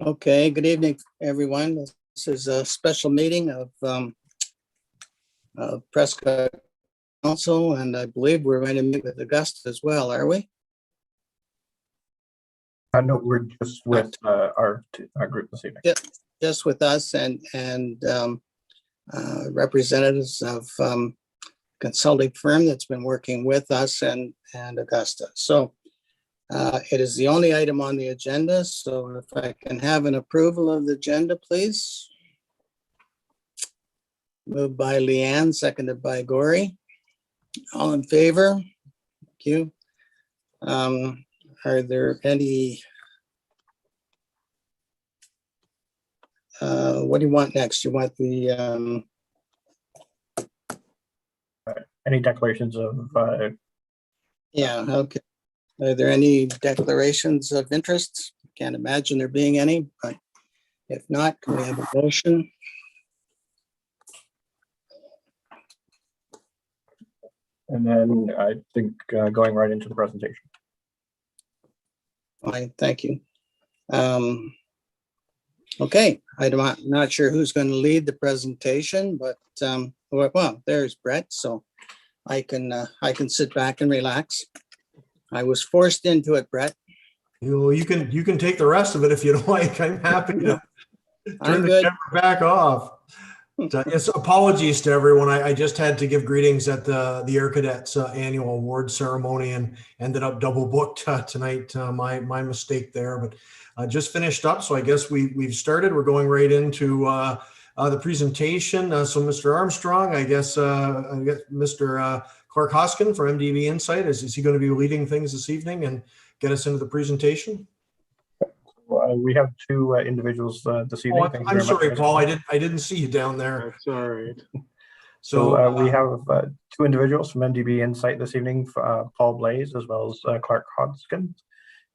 Okay, good evening, everyone. This is a special meeting of Prescott Council, and I believe we're going to meet with Augusta as well, are we? No, we're just with our group this evening. Yeah, just with us and representatives of consulting firm that's been working with us and Augusta. So it is the only item on the agenda. So if I can have an approval of the agenda, please. Moved by Leanne, seconded by Gory. All in favor? Thank you. Are there any? What do you want next? You want the Any declarations of yeah, okay. Are there any declarations of interest? Can't imagine there being any, but if not, can we have a motion? and then I think going right into the presentation. Fine, thank you. Okay, I'm not sure who's going to lead the presentation, but well, there's Brett, so I can sit back and relax. I was forced into it, Brett. You can take the rest of it if you like. I'm happy to turn the camera back off. Yes, apologies to everyone. I just had to give greetings at the Air Cadets annual award ceremony and ended up double booked tonight. My mistake there, but just finished up. So I guess we've started. We're going right into the presentation. So Mr. Armstrong, I guess Mr. Clark Hoskin from MDB Insight, is he going to be leading things this evening and get us into the presentation? We have two individuals this evening. Oh, I'm sorry, Paul. I didn't see you down there. That's all right. So we have two individuals from MDB Insight this evening, Paul Blaze as well as Clark Hoskin,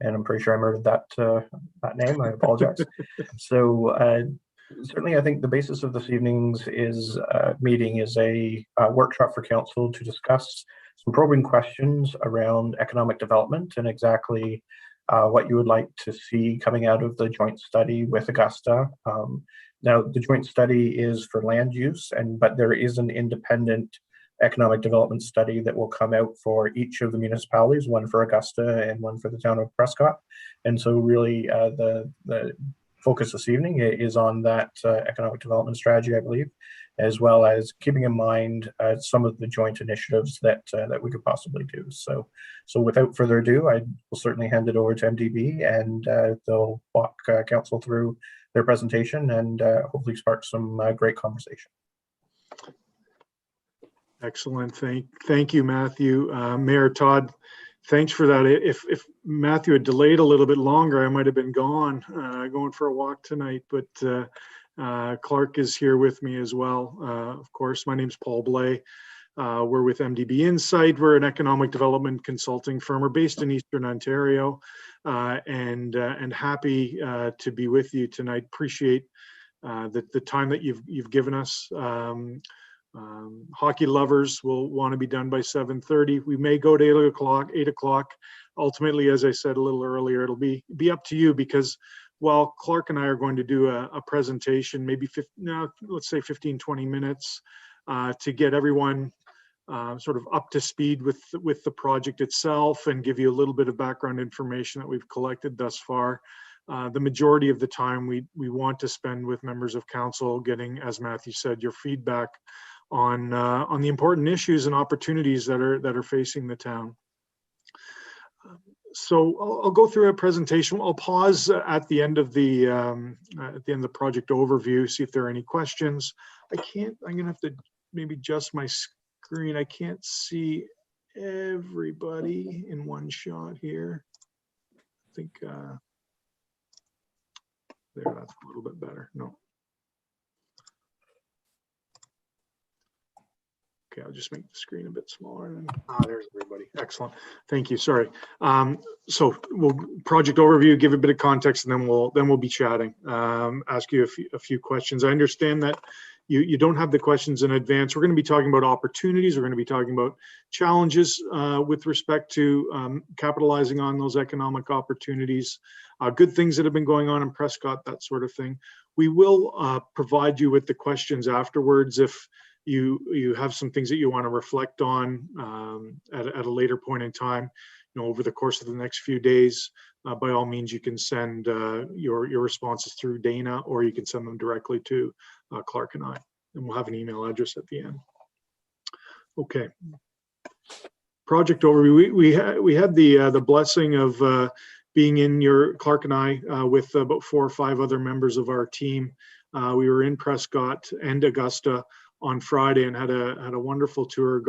and I'm pretty sure I murdered that name. I apologize. So certainly, I think the basis of this evening's meeting is a workshop for council to discuss some probing questions around economic development and exactly what you would like to see coming out of the joint study with Augusta. Now, the joint study is for land use, but there is an independent economic development study that will come out for each of the municipalities, one for Augusta and one for the town of Prescott. And so really the focus this evening is on that economic development strategy, I believe, as well as keeping in mind some of the joint initiatives that we could possibly do. So without further ado, I will certainly hand it over to MDB, and they'll walk council through their presentation and hopefully spark some great conversation. Excellent. Thank you, Matthew. Mayor Todd, thanks for that. If Matthew had delayed a little bit longer, I might have been going for a walk tonight, but Clark is here with me as well. Of course, my name's Paul Blay. We're with MDB Insight. We're an economic development consulting firm. We're based in Eastern Ontario, and happy to be with you tonight. Appreciate the time that you've given us. Hockey lovers will want to be done by 7:30. We may go to 8 o'clock. Ultimately, as I said a little earlier, it'll be up to you, because while Clark and I are going to do a presentation, maybe let's say 15-20 minutes to get everyone sort of up to speed with the project itself and give you a little bit of background information that we've collected thus far. The majority of the time we want to spend with members of council getting, as Matthew said, your feedback on the important issues and opportunities that are facing the town. So I'll go through a presentation. I'll pause at the end of the project overview, see if there are any questions. I'm gonna have to maybe adjust my screen. I can't see everybody in one shot here. I think there, that's a little bit better. No. Okay, I'll just make the screen a bit smaller. There's everybody. Excellent. Thank you. Sorry. So we'll project overview, give a bit of context, and then we'll be chatting. Ask you a few questions. I understand that you don't have the questions in advance. We're going to be talking about opportunities. We're going to be talking about challenges with respect to capitalizing on those economic opportunities, good things that have been going on in Prescott, that sort of thing. We will provide you with the questions afterwards if you have some things that you want to reflect on at a later point in time, over the course of the next few days. By all means, you can send your responses through Dana, or you can send them directly to Clark and I, and we'll have an email address at the end. Okay. Project overview. We had the blessing of being in Clark and I with about 4 or 5 other members of our team. We were in Prescott and Augusta on Friday and had a wonderful tour.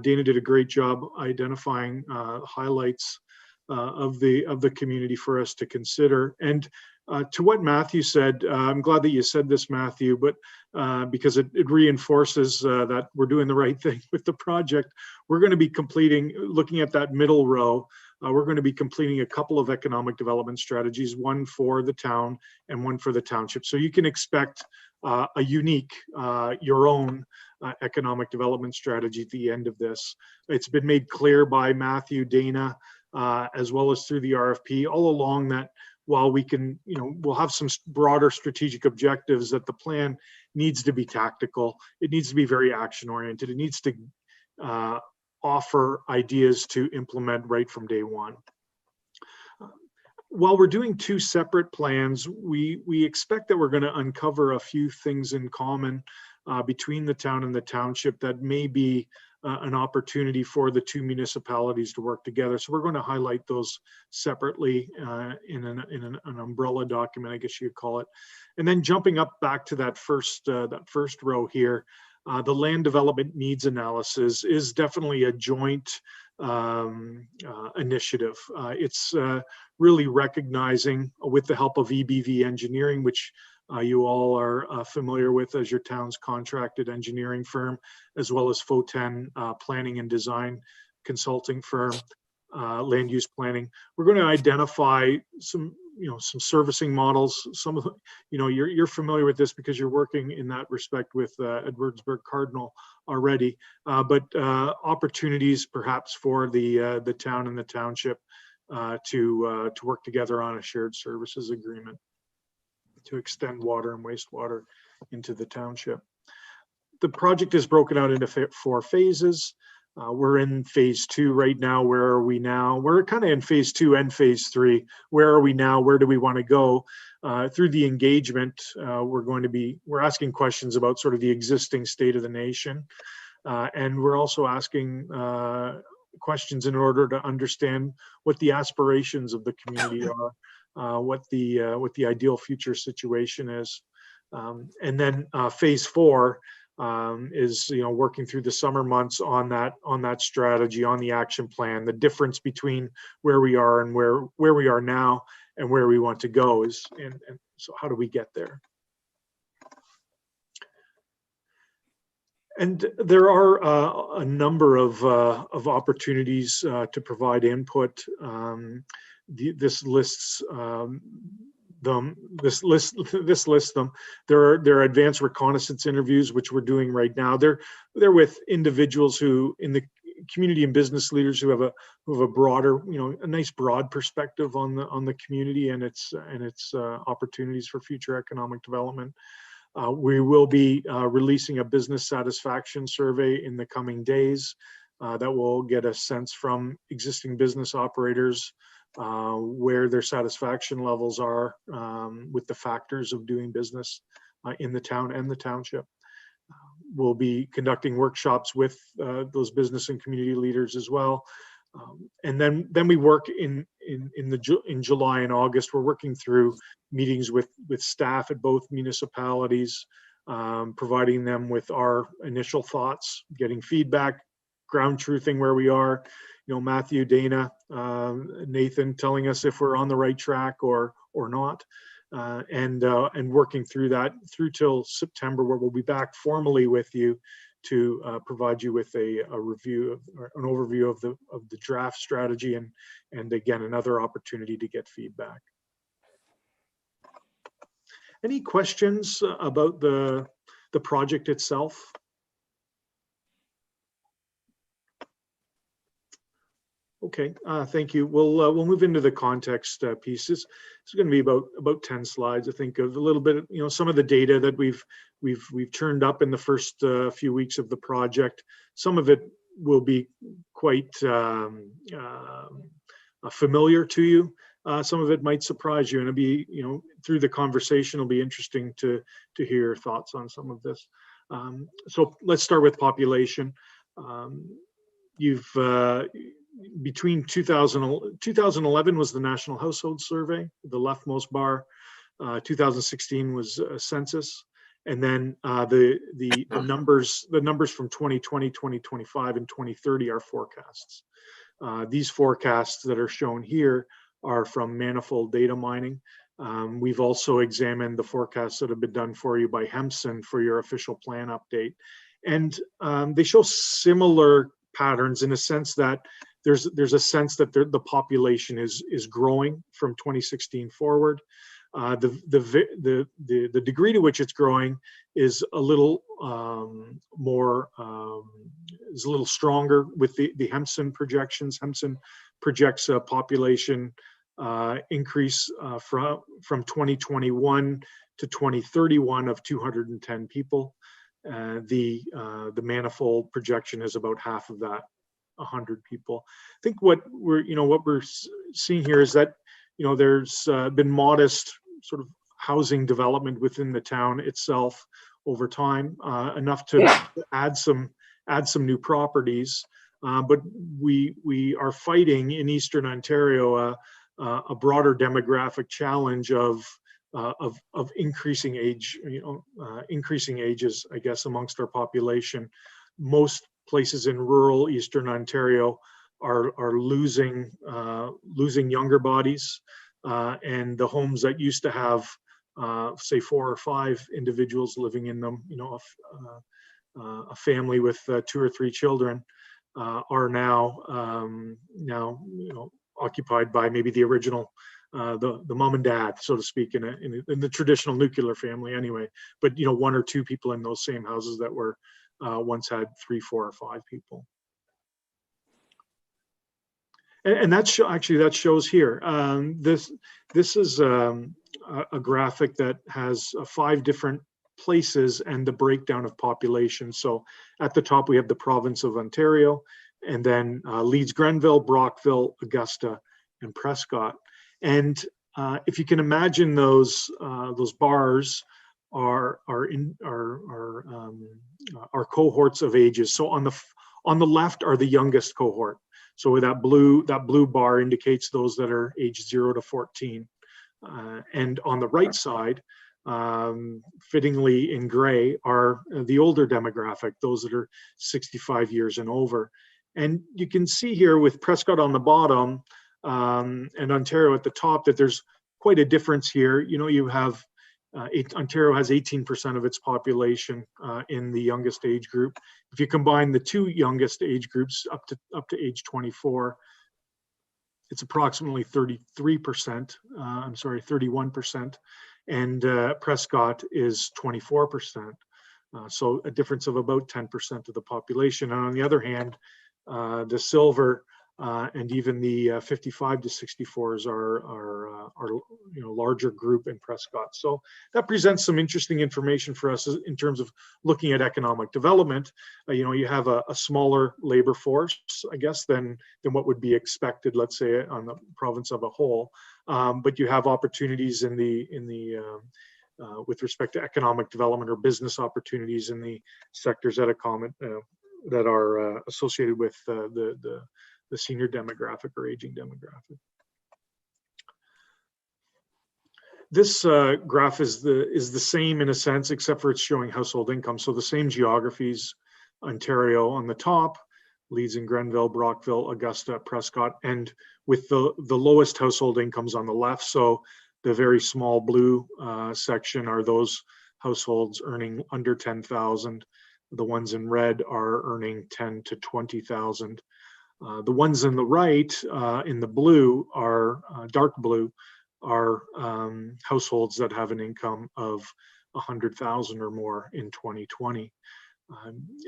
Dana did a great job identifying highlights of the community for us to consider. And to what Matthew said, I'm glad that you said this, Matthew, but because it reinforces that we're doing the right thing with the project. We're going to be looking at that middle row, we're going to be completing a couple of economic development strategies, one for the town and one for the township. So you can expect a unique, your own economic development strategy at the end of this. It's been made clear by Matthew, Dana, as well as through the RFP all along that while we can, we'll have some broader strategic objectives, that the plan needs to be tactical. It needs to be very action oriented. It needs to offer ideas to implement right from day one. While we're doing 2 separate plans, we expect that we're going to uncover a few things in common between the town and the township that may be an opportunity for the 2 municipalities to work together. So we're going to highlight those separately in an umbrella document, I guess you'd call it. And then jumping up back to that first row here, the land development needs analysis is definitely a joint initiative. It's really recognizing, with the help of EBV Engineering, which you all are familiar with as your town's contracted engineering firm, as well as FOTEN planning and design consulting firm, land use planning. We're going to identify some servicing models. Some of you're familiar with this because you're working in that respect with Edwardsburg Cardinal already, but opportunities perhaps for the town and the township to work together on a shared services agreement to extend water and wastewater into the township. The project is broken out into 4 phases. We're in phase 2 right now. Where are we now? We're kind of in phase 2 and phase 3. Where are we now? Where do we want to go? Through the engagement, we're asking questions about sort of the existing state of the nation. And we're also asking questions in order to understand what the aspirations of the community are, what the ideal future situation is. And then phase 4 is working through the summer months on that strategy, on the action plan. The difference between where we are and where we are now and where we want to go is, and so how do we get there? And there are a number of opportunities to provide input. This lists them. This lists them. There are advanced reconnaissance interviews, which we're doing right now. They're with individuals who, in the community and business leaders who have a broader, a nice broad perspective on the community and its opportunities for future economic development. We will be releasing a business satisfaction survey in the coming days that will get a sense from existing business operators where their satisfaction levels are with the factors of doing business in the town and the township. We'll be conducting workshops with those business and community leaders as well. And then we work in July and August. We're working through meetings with staff at both municipalities, providing them with our initial thoughts, getting feedback, ground truthing where we are. Matthew, Dana, Nathan telling us if we're on the right track or not, and working through that through till September, where we'll be back formally with you to provide you with a review or an overview of the draft strategy and again another opportunity to get feedback. Any questions about the the project itself? Okay, thank you. We'll move into the context pieces. It's going to be about 10 slides. I think of a little bit, some of the data that we've turned up in the first few weeks of the project. Some of it will be quite familiar to you. Some of it might surprise you, and it'll be, through the conversation, it'll be interesting to hear your thoughts on some of this. So let's start with population. Between 2011 was the National Household Survey, the leftmost bar. 2016 was a census, and then the numbers from 2020, 2025, and 2030 are forecasts. These forecasts that are shown here are from manifold data mining. We've also examined the forecasts that have been done for you by Hempson for your official plan update, and they show similar patterns in a sense that there's a sense that the population is growing from 2016 forward. The degree to which it's growing is a little is a little stronger with the Hempson projections. Hempson projects a population increase from 2021 to 2031 of 210 people. The manifold projection is about half of that, 100 people. I think what we're seeing here is that there's been modest sort of housing development within the town itself over time, enough to add some new properties. But we are fighting in Eastern Ontario a broader demographic challenge of increasing age, increasing ages, I guess, amongst our population. Most places in rural Eastern Ontario are losing younger bodies, and the homes that used to have, say, 4 or 5 individuals living in them, a family with 2 or 3 children, are now occupied by maybe the original. The mom and dad, so to speak, in the traditional nuclear family anyway, but 1 or 2 people in those same houses that were once had 3, 4, or 5 people. And that shows here. This is a graphic that has 5 different places and the breakdown of population. So at the top we have the province of Ontario, and then Leeds, Grenville, Brockville, Augusta, and Prescott. And if you can imagine, those bars are cohorts of ages. So on the left are the youngest cohort. So that blue bar indicates those that are aged 0 to 14. And on the right side, fittingly in gray, are the older demographic, those that are 65 years and over. And you can see here with Prescott on the bottom and Ontario at the top that there's quite a difference here. You have Ontario has 18% of its population in the youngest age group. If you combine the 2 youngest age groups up to age 24, it's approximately 31%, and Prescott is 24%. So a difference of about 10% of the population. And on the other hand, the silver and even the 55 to 64s are larger group in Prescott. So that presents some interesting information for us in terms of looking at economic development. You have a smaller labor force, I guess, than what would be expected, let's say, on the province of a whole. But you have opportunities in the with respect to economic development or business opportunities in the sectors that are associated with the senior demographic or aging demographic. This graph is the same in a sense, except for it's showing household income. So the same geographies, Ontario on the top, Leeds and Grenville, Brockville, Augusta, Prescott, and with the lowest household incomes on the left. So the very small blue section are those households earning under 10,000. The ones in red are earning 10 to 20,000. The ones on the right, in the blue, are dark blue, are households that have an income of 100,000 or more in 2020.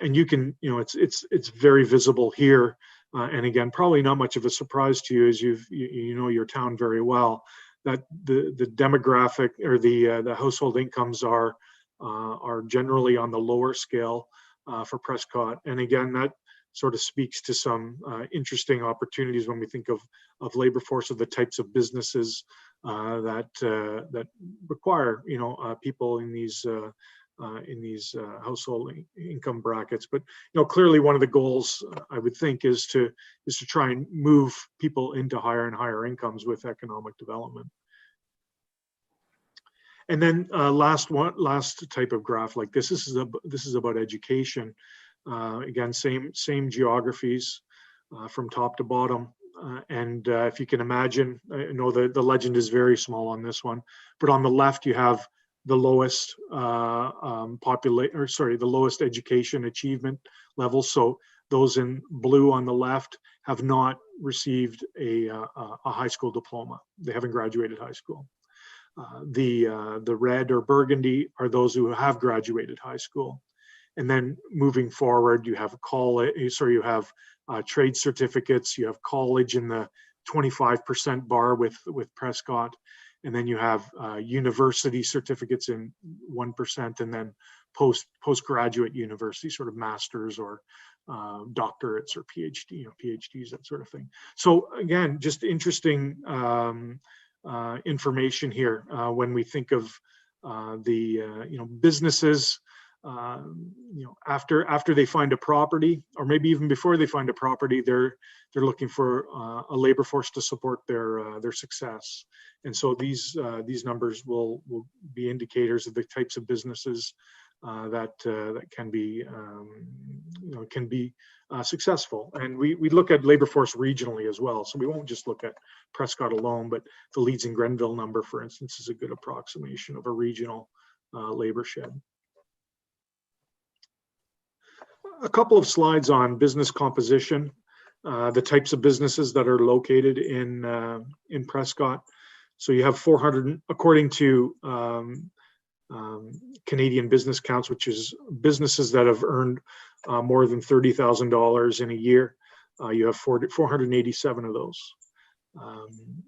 And you can, it's very visible here. And again, probably not much of a surprise to you as you know your town very well, that the demographic or the household incomes are generally on the lower scale for Prescott. And again, that sort of speaks to some interesting opportunities when we think of labor force, of the types of businesses that require people in these household income brackets. But clearly one of the goals I would think is to try and move people into higher and higher incomes with economic development. And then last type of graph like this is about education. Again, same geographies from top to bottom. And if you can imagine, I know the legend is very small on this one, but on the left you have the lowest the lowest education achievement level. So those in blue on the left have not received a high school diploma. They haven't graduated high school. The red or burgundy are those who have graduated high school. And then moving forward, you have you have trade certificates, you have college in the 25% bar with Prescott, and then you have university certificates in 1%, and then postgraduate university, sort of masters or doctorates or PhDs, that sort of thing. So again, just interesting information here when we think of businesses. After they find a property, or maybe even before they find a property, they're looking for a labor force to support their success. And so these numbers will be indicators of the types of businesses that can be successful. And we look at labor force regionally as well. So we won't just look at Prescott alone, but the Leeds and Grenville number, for instance, is a good approximation of a regional labor shed. A couple of slides on business composition, the types of businesses that are located in Prescott. So you have 400, according to Canadian Business Counts, which is businesses that have earned more than $30,000 in a year. You have 487 of those.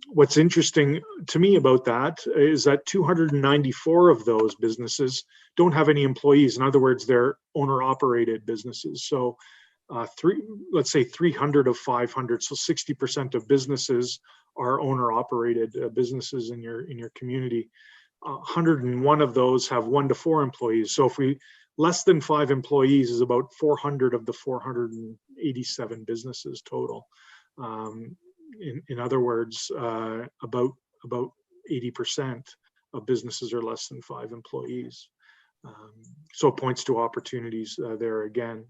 What's interesting to me about that is that 294 of those businesses don't have any employees. In other words, they're owner-operated businesses. So let's say 300 of 500, so 60% of businesses are owner-operated businesses in your community. 101 of those have 1 to 4 employees. So if less than 5 employees is about 400 of the 487 businesses total. In other words, about 80% of businesses are less than 5 employees. So it points to opportunities there again.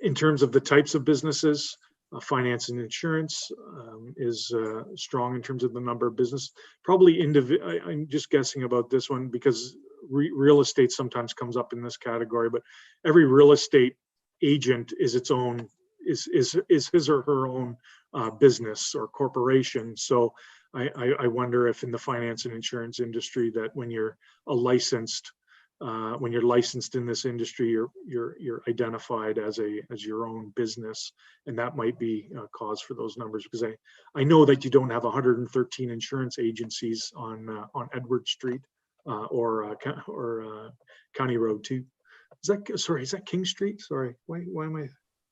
In terms of the types of businesses, finance and insurance is strong in terms of the number of business. Probably I'm just guessing about this one because real estate sometimes comes up in this category, but every real estate agent is its own, is his or her own business or corporation. So I wonder if in the finance and insurance industry that when you're licensed in this industry, you're identified as your own business, and that might be a cause for those numbers, because I know that you don't have 113 insurance agencies on Edward Street or County Road 2. Is that King Street? Sorry, why am I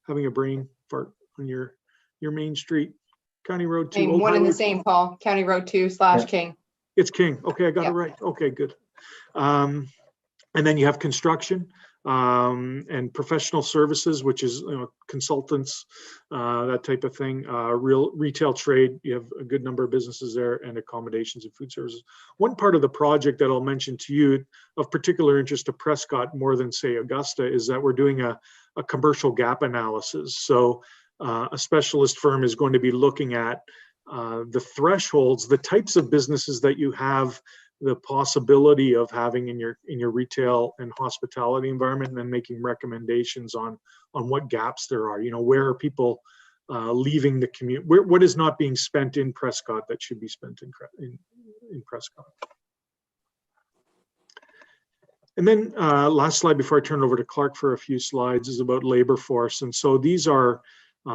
having a brain fart on your main street? County Road 2. One and the same, Paul. County Road 2 / King. It's King. Okay, I got it right. Okay, good. And then you have construction and professional services, which is consultants, that type of thing. Retail trade, you have a good number of businesses there, and accommodations and food services. One part of the project that I'll mention to you of particular interest to Prescott more than say Augusta is that we're doing a commercial gap analysis. So a specialist firm is going to be looking at the thresholds, the types of businesses that you have the possibility of having in your retail and hospitality environment, and then making recommendations on what gaps there are. Where are people leaving the community? What is not being spent in Prescott that should be spent in Prescott? And then last slide before I turn it over to Clark for a few slides is about labor force. And so these are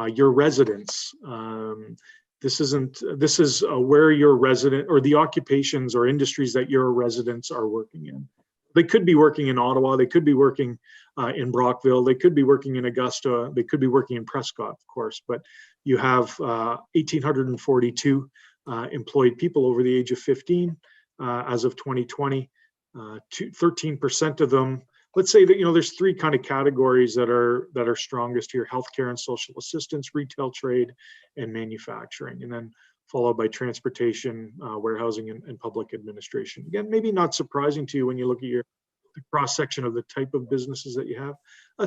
your residents. This is where your resident or the occupations or industries that your residents are working in. They could be working in Ottawa, they could be working in Brockville, they could be working in Augusta, they could be working in Prescott, of course, but you have 1,842 employed people over the age of 15 as of 2020. 13% of them, let's say that, there's three kind of categories that are strongest here: healthcare and social assistance, retail, trade, and manufacturing, and then followed by transportation, warehousing, and public administration. Again, maybe not surprising to you when you look at the cross section of the type of businesses that you have.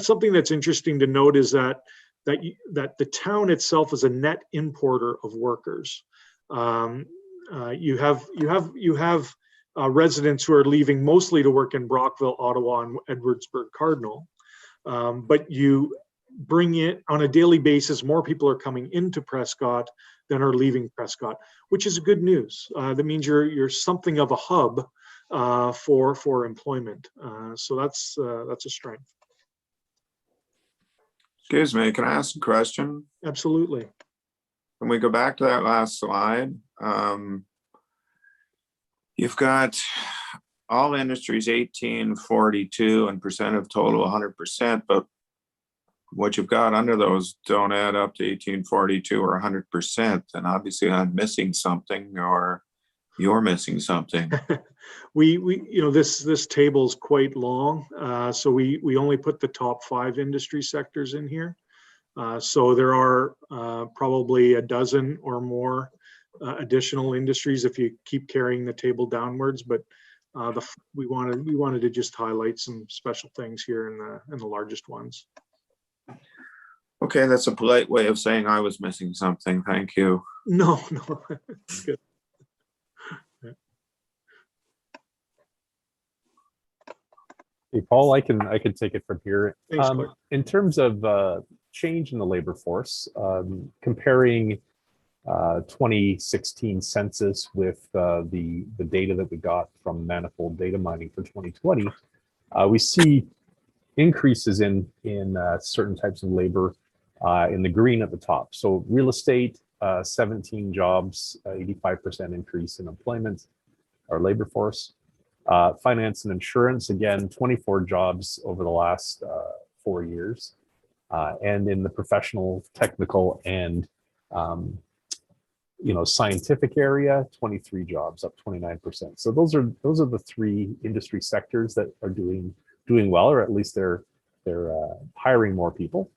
Something that's interesting to note is that the town itself is a net importer of workers. You have residents who are leaving mostly to work in Brockville, Ottawa, and Edwardsburg Cardinal, but you bring in on a daily basis, more people are coming into Prescott than are leaving Prescott, which is good news. That means you're something of a hub for employment. So that's a strength. Excuse me, can I ask a question? Absolutely. Can we go back to that last slide? You've got all industries 1842 and percent of total 100%, but what you've got under those don't add up to 1842 or 100%. And obviously I'm missing something, or you're missing something. This table is quite long, so we only put the top 5 industry sectors in here. So there are probably a dozen or more additional industries if you keep carrying the table downwards, but we wanted to just highlight some special things here in the largest ones. Okay, that's a polite way of saying I was missing something. Thank you. No. Good. Hey, Paul, I can take it from here. Thanks, Clark. In terms of change in the labor force, comparing 2016 census with the data that we got from manifold data mining for 2020, we see increases in certain types of labor in the green at the top. So real estate, 17 jobs, 85% increase in employment or labor force. Finance and insurance, again, 24 jobs over the last 4 years. And in the professional, technical, and scientific area, 23 jobs, up 29%. So those are the 3 industry sectors that are doing well, or at least they're hiring more people.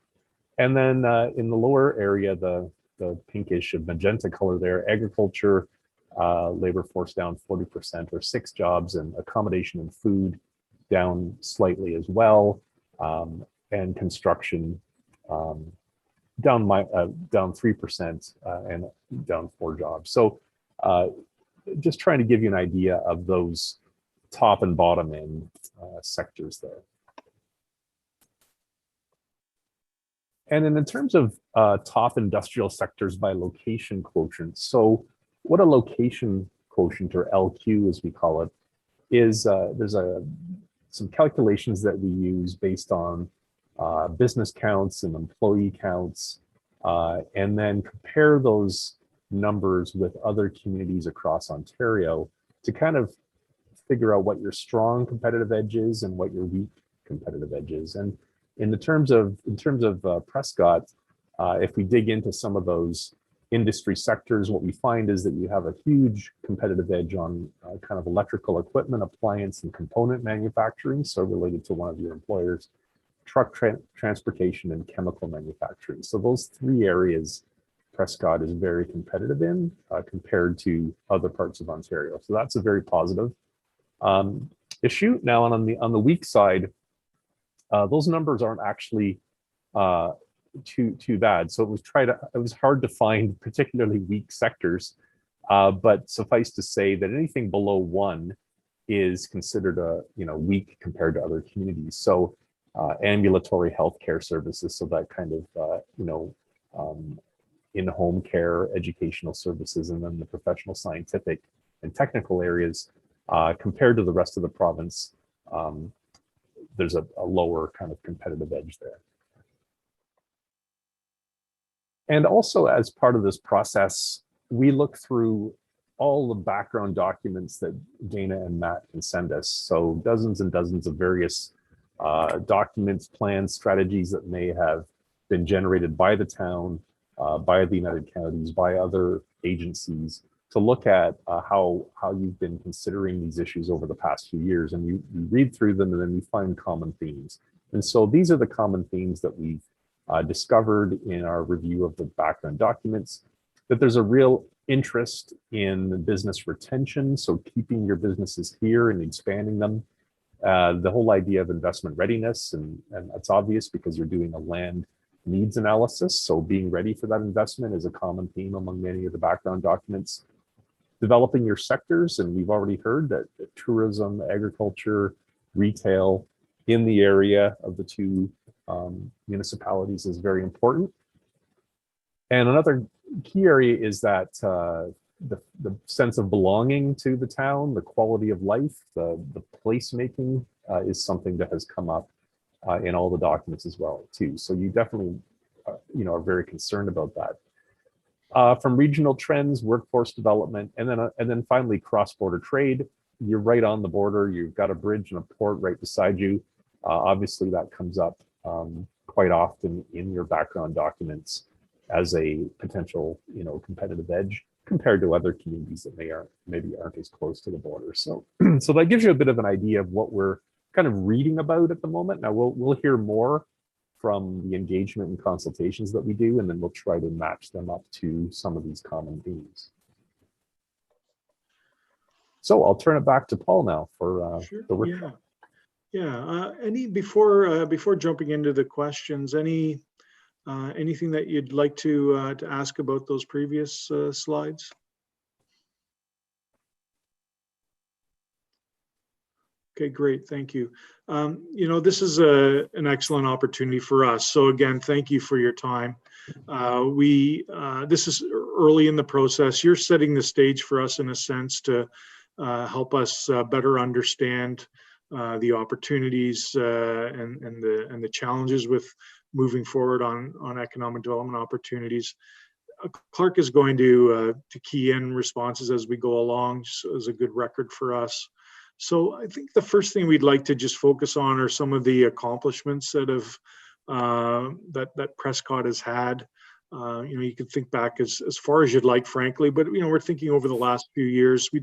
And then in the lower area, the pinkish and magenta color there, agriculture, labor force down 40% or 6 jobs, and accommodation and food down slightly as well, and construction down 3% and down 4 jobs. So just trying to give you an idea of those top and bottom end sectors there. And then in terms of top industrial sectors by location quotient, so what a location quotient, or LQ as we call it, is there's some calculations that we use based on business counts and employee counts, and then compare those numbers with other communities across Ontario to kind of figure out what your strong competitive edge is and what your weak competitive edge is. And in terms of Prescott, if we dig into some of those industry sectors, what we find is that you have a huge competitive edge on kind of electrical equipment, appliance, and component manufacturing, so related to one of your employers, truck transportation, and chemical manufacturing. So those 3 areas Prescott is very competitive in compared to other parts of Ontario. So that's a very positive issue. Now, on the weak side, those numbers aren't actually too bad. So it was hard to find particularly weak sectors, but suffice to say that anything below 1 is considered weak compared to other communities. So ambulatory healthcare services, so that kind of in-home care, educational services, and then the professional, scientific, and technical areas compared to the rest of the province there's a lower kind of competitive edge there. And also, as part of this process, we look through all the background documents that Dana and Matt can send us. So dozens and dozens of various documents, plans, strategies that may have been generated by the town, by the United Counties, by other agencies, to look at how you've been considering these issues over the past few years. And you read through them, and then we find common themes. And so these are the common themes that we've discovered in our review of the background documents, that there's a real interest in business retention, so keeping your businesses here and expanding them. The whole idea of investment readiness, and that's obvious because you're doing a land needs analysis, so being ready for that investment is a common theme among many of the background documents. Developing your sectors, and we've already heard that tourism, agriculture, retail in the area of the two municipalities is very important. And another key area is that the sense of belonging to the town, the quality of life, the placemaking is something that has come up in all the documents as well too. So you definitely are very concerned about that. From regional trends, workforce development, and then finally cross-border trade. You're right on the border. You've got a bridge and a port right beside you. Obviously, that comes up quite often in your background documents as a potential, competitive edge compared to other communities that maybe aren't as close to the border. So, so that gives you a bit of an idea of what we're kind of reading about at the moment. Now we'll hear more from the engagement and consultations that we do, and then we'll try to match them up to some of these common themes. So I'll turn it back to Paul now for Sure. the workshop. Any before jumping into the questions, anything that you'd like to ask about those previous slides? Okay, great, thank you. This is an excellent opportunity for us. So again, thank you for your time. This is early in the process. You're setting the stage for us in a sense to help us better understand the opportunities and the challenges with moving forward on economic development opportunities. Clark is going to key in responses as we go along, so as a good record for us. So I think the first thing we'd like to just focus on are some of the accomplishments that that Prescott has had. You can think back as far as you'd like, frankly, but we're thinking over the last few years. We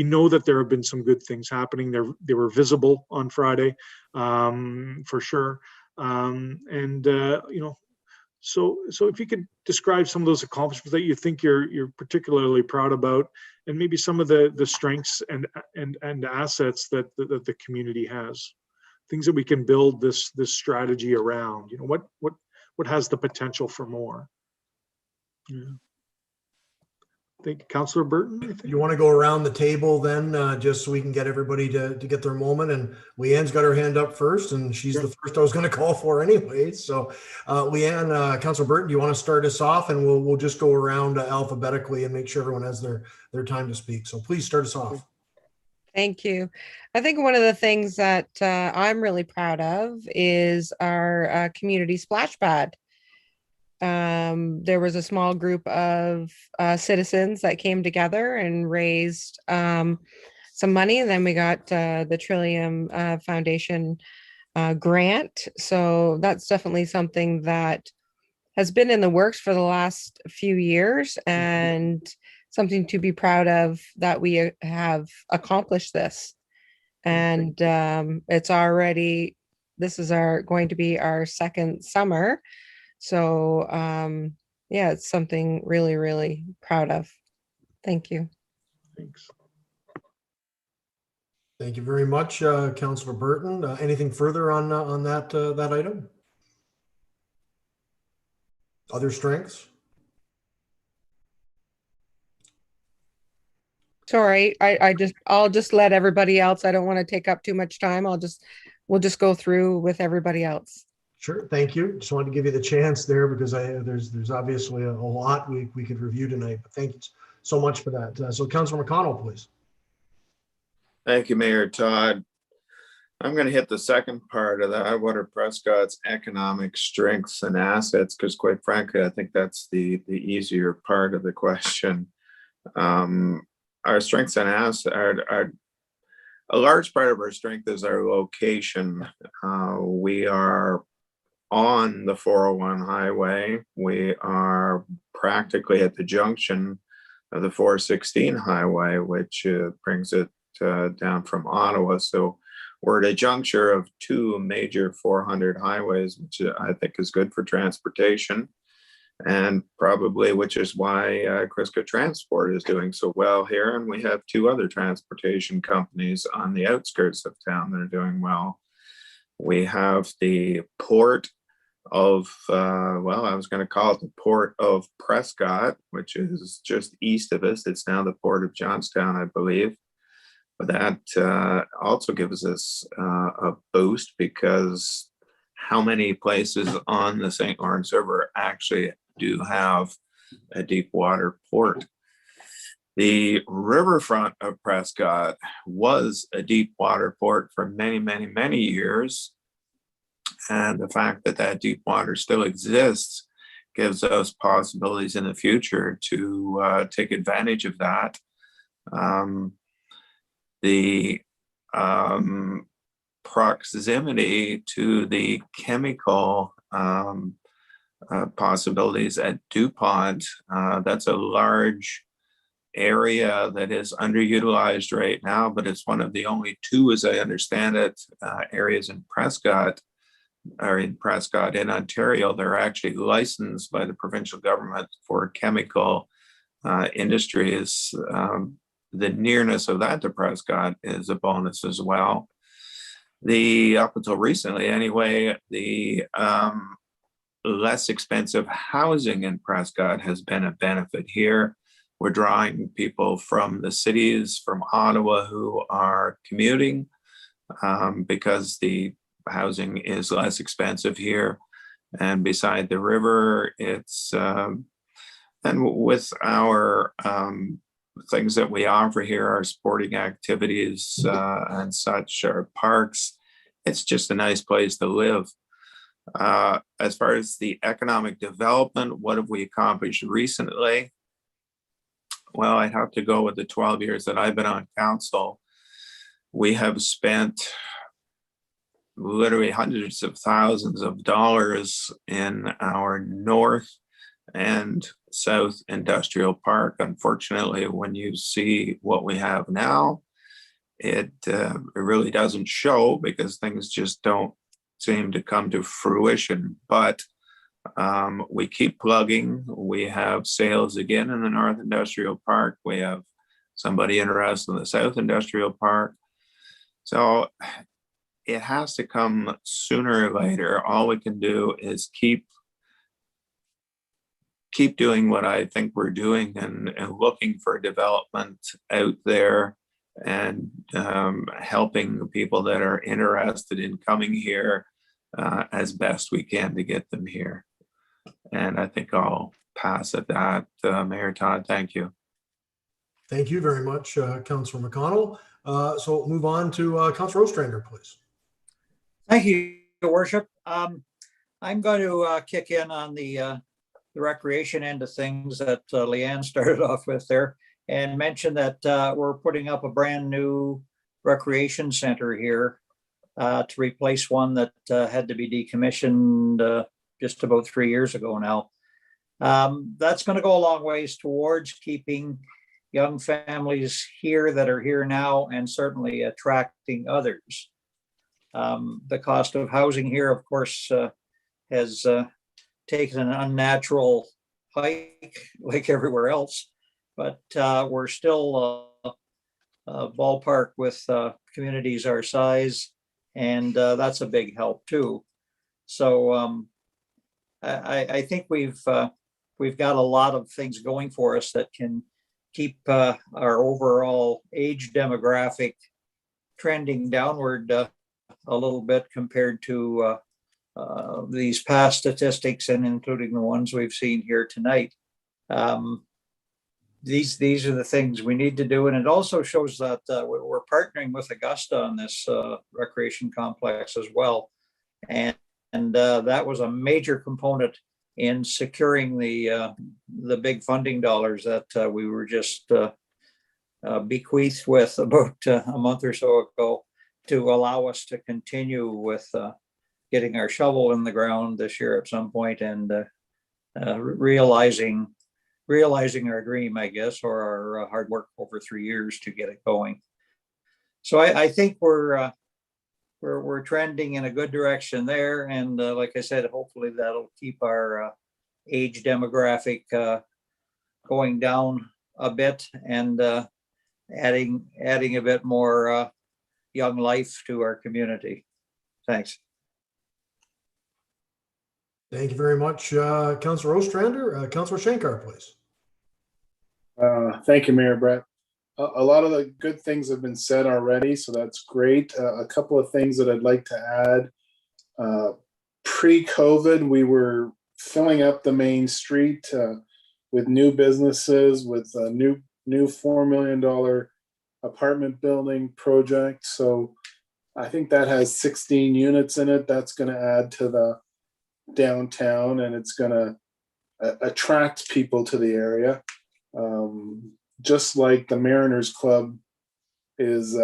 know that there have been some good things happening. They were visible on Friday, for sure. So if you could describe some of those accomplishments that you think you're particularly proud about, and maybe some of the strengths and assets that the community has, things that we can build this strategy around. What has the potential for more? Yeah. I think Councillor Burton. You want to go around the table then, just so we can get everybody to get their moment. And Leanne's got her hand up first, and she's the first I was going to call for anyway. So Leanne, Councillor Burton, do you want to start us off, and we'll just go around alphabetically and make sure everyone has their time to speak. So please start us off. Thank you. I think one of the things that I'm really proud of is our community splash pad. There was a small group of citizens that came together and raised some money, and then we got the Trillium Foundation grant. So that's definitely something that has been in the works for the last few years, and something to be proud of that we have accomplished this. And this is going to be our second summer. So yeah, it's something really, really proud of. Thank you. Thanks. Thank you very much, Councillor Burton. Anything further on that item? Other strengths? Sorry, I'll just let everybody else. I don't want to take up too much time. We'll just go through with everybody else. Sure, thank you. Just wanted to give you the chance there because there's obviously a lot we could review tonight. But thank you so much for that. So Councillor McConnell, please. Thank you, Mayor Todd. I'm going to hit the second part of that. What are Prescott's economic strengths and assets? Because quite frankly, I think that's the easier part of the question. Our strengths and assets are a large part of our strength is our location. We are on the 401 highway. We are practically at the junction of the 416 highway, which brings it down from Ottawa. So we're at a juncture of two major 400 highways, which I think is good for transportation, and probably which is why Crisco Transport is doing so well here. And we have two other transportation companies on the outskirts of town that are doing well. We have the port of, well, I was going to call it the port of Prescott, which is just east of us. It's now the port of Johnstown, I believe. But that also gives us a boost, because how many places on the St. Lawrence River actually do have a deep water port? The riverfront of Prescott was a deep water port for many, many, many years. And the fact that that deep water still exists gives us possibilities in the future to take advantage of that. The proximity to the chemical possibilities at DuPont, that's a large area that is underutilized right now, but it's one of the only two, as I understand it, areas in Prescott, in Ontario, they're actually licensed by the provincial government for chemical industries. The nearness of that to Prescott is a bonus as well. Up until recently anyway, the less expensive housing in Prescott has been a benefit here. We're drawing people from the cities, from Ottawa, who are commuting because the housing is less expensive here. And beside the river, it's, and with our things that we offer here, our sporting activities and such, our parks, it's just a nice place to live. As far as the economic development, what have we accomplished recently? Well, I'd have to go with the 12 years that I've been on council. We have spent literally hundreds of thousands of dollars in our north and south industrial park. Unfortunately, when you see what we have now, it really doesn't show, because things just don't seem to come to fruition. But we keep plugging. We have sales again in the North Industrial Park. We have somebody interested in the South Industrial Park. So it has to come sooner or later. All we can do is keep doing what I think we're doing, and looking for development out there, and helping the people that are interested in coming here as best we can to get them here. And I think I'll pass at that. Mayor Todd, thank you. Thank you very much, Councillor McConnell. So we'll move on to Councillor Strander, please. Thank you, Your Worship. I'm going to kick in on the recreation end of things that Leanne started off with there, and mention that we're putting up a brand new recreation center here to replace one that had to be decommissioned just about 3 years ago now. That's going to go a long ways towards keeping young families here that are here now, and certainly attracting others. The cost of housing here, of course, has taken an unnatural hike like everywhere else, but we're still ballpark with communities our size, and that's a big help too. So I think we've got a lot of things going for us that can keep our overall age demographic trending downward a little bit compared to these past statistics, and including the ones we've seen here tonight. these are the things we need to do. And it also shows that we're partnering with Augusta on this recreation complex as well. And that was a major component in securing the big funding dollars that we were just bequeathed with about a month or so ago to allow us to continue with getting our shovel in the ground this year at some point and realizing our dream, I guess, or our hard work over 3 years to get it going. So I think we're trending in a good direction there. And like I said, hopefully that'll keep our age demographic going down a bit and adding a bit more young life to our community. Thanks. Thank you very much, Councillor Strander. Councillor Shankar, please. Thank you, Mayor Brett. A lot of the good things have been said already, so that's great. A couple of things that I'd like to add. Pre-COVID, we were filling up the main street with new businesses, with a new $4 million apartment building project. So I think that has 16 units in it. That's going to add to the downtown, and it's going to attract people to the area. Just like the Mariners Club has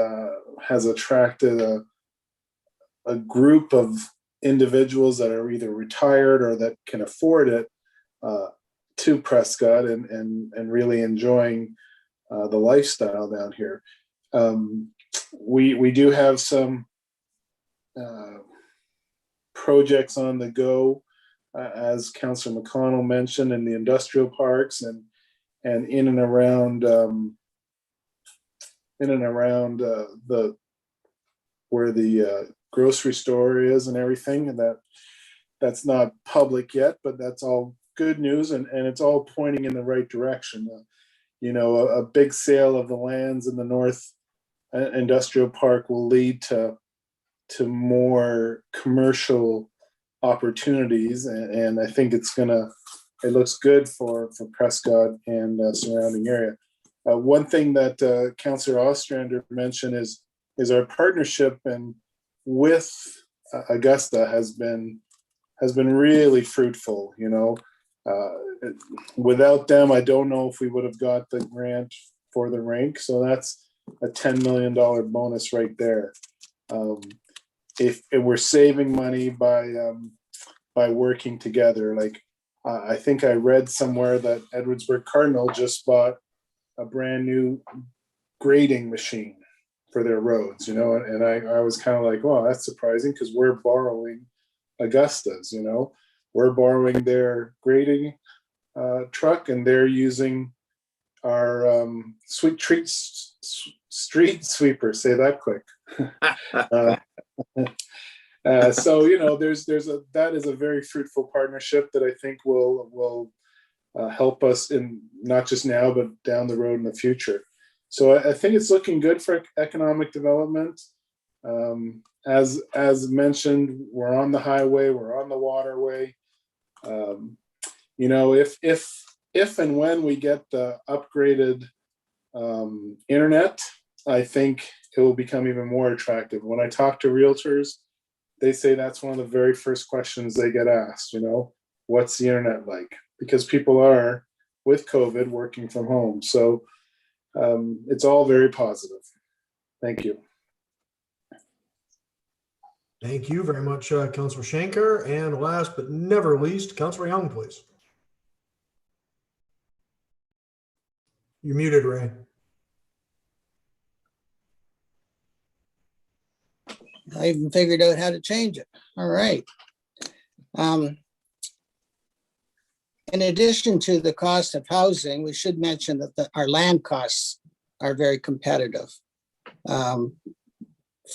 attracted a group of individuals that are either retired or that can afford it to Prescott and really enjoying the lifestyle down here. We do have some projects on the go, as Councillor Mcconnell mentioned, in the industrial parks and in and around the where the grocery store is and everything, and that's not public yet, but that's all good news, and it's all pointing in the right direction. A big sale of the lands in the North Industrial Park will lead to more commercial opportunities, and I think it looks good for Prescott and surrounding area. One thing that Councillor Ostrander mentioned is our partnership with Augusta has been really fruitful. Without them, I don't know if we would have got the grant for the rink. So that's a $10 million bonus right there. If we're saving money by working together, like I think I read somewhere that Edwardsburg Cardinal just bought a brand new grading machine for their roads, and I was kind of like, well, that's surprising because we're borrowing Augusta's, we're borrowing their grading truck and they're using our street sweeper. Say that quick. So that is a very fruitful partnership that I think will help us in not just now but down the road in the future. So I think it's looking good for economic development. As mentioned, we're on the highway, we're on the waterway. If and when we get the upgraded internet, I think it will become even more attractive. When I talk to realtors, they say that's one of the very first questions they get asked, what's the internet like? Because people are, with COVID, working from home. So it's all very positive. Thank you. Thank you very much, Councillor Shankar. And last but never least, Councillor Young, please. You're muted, Ray. I even figured out how to change it. All right. In addition to the cost of housing, we should mention that our land costs are very competitive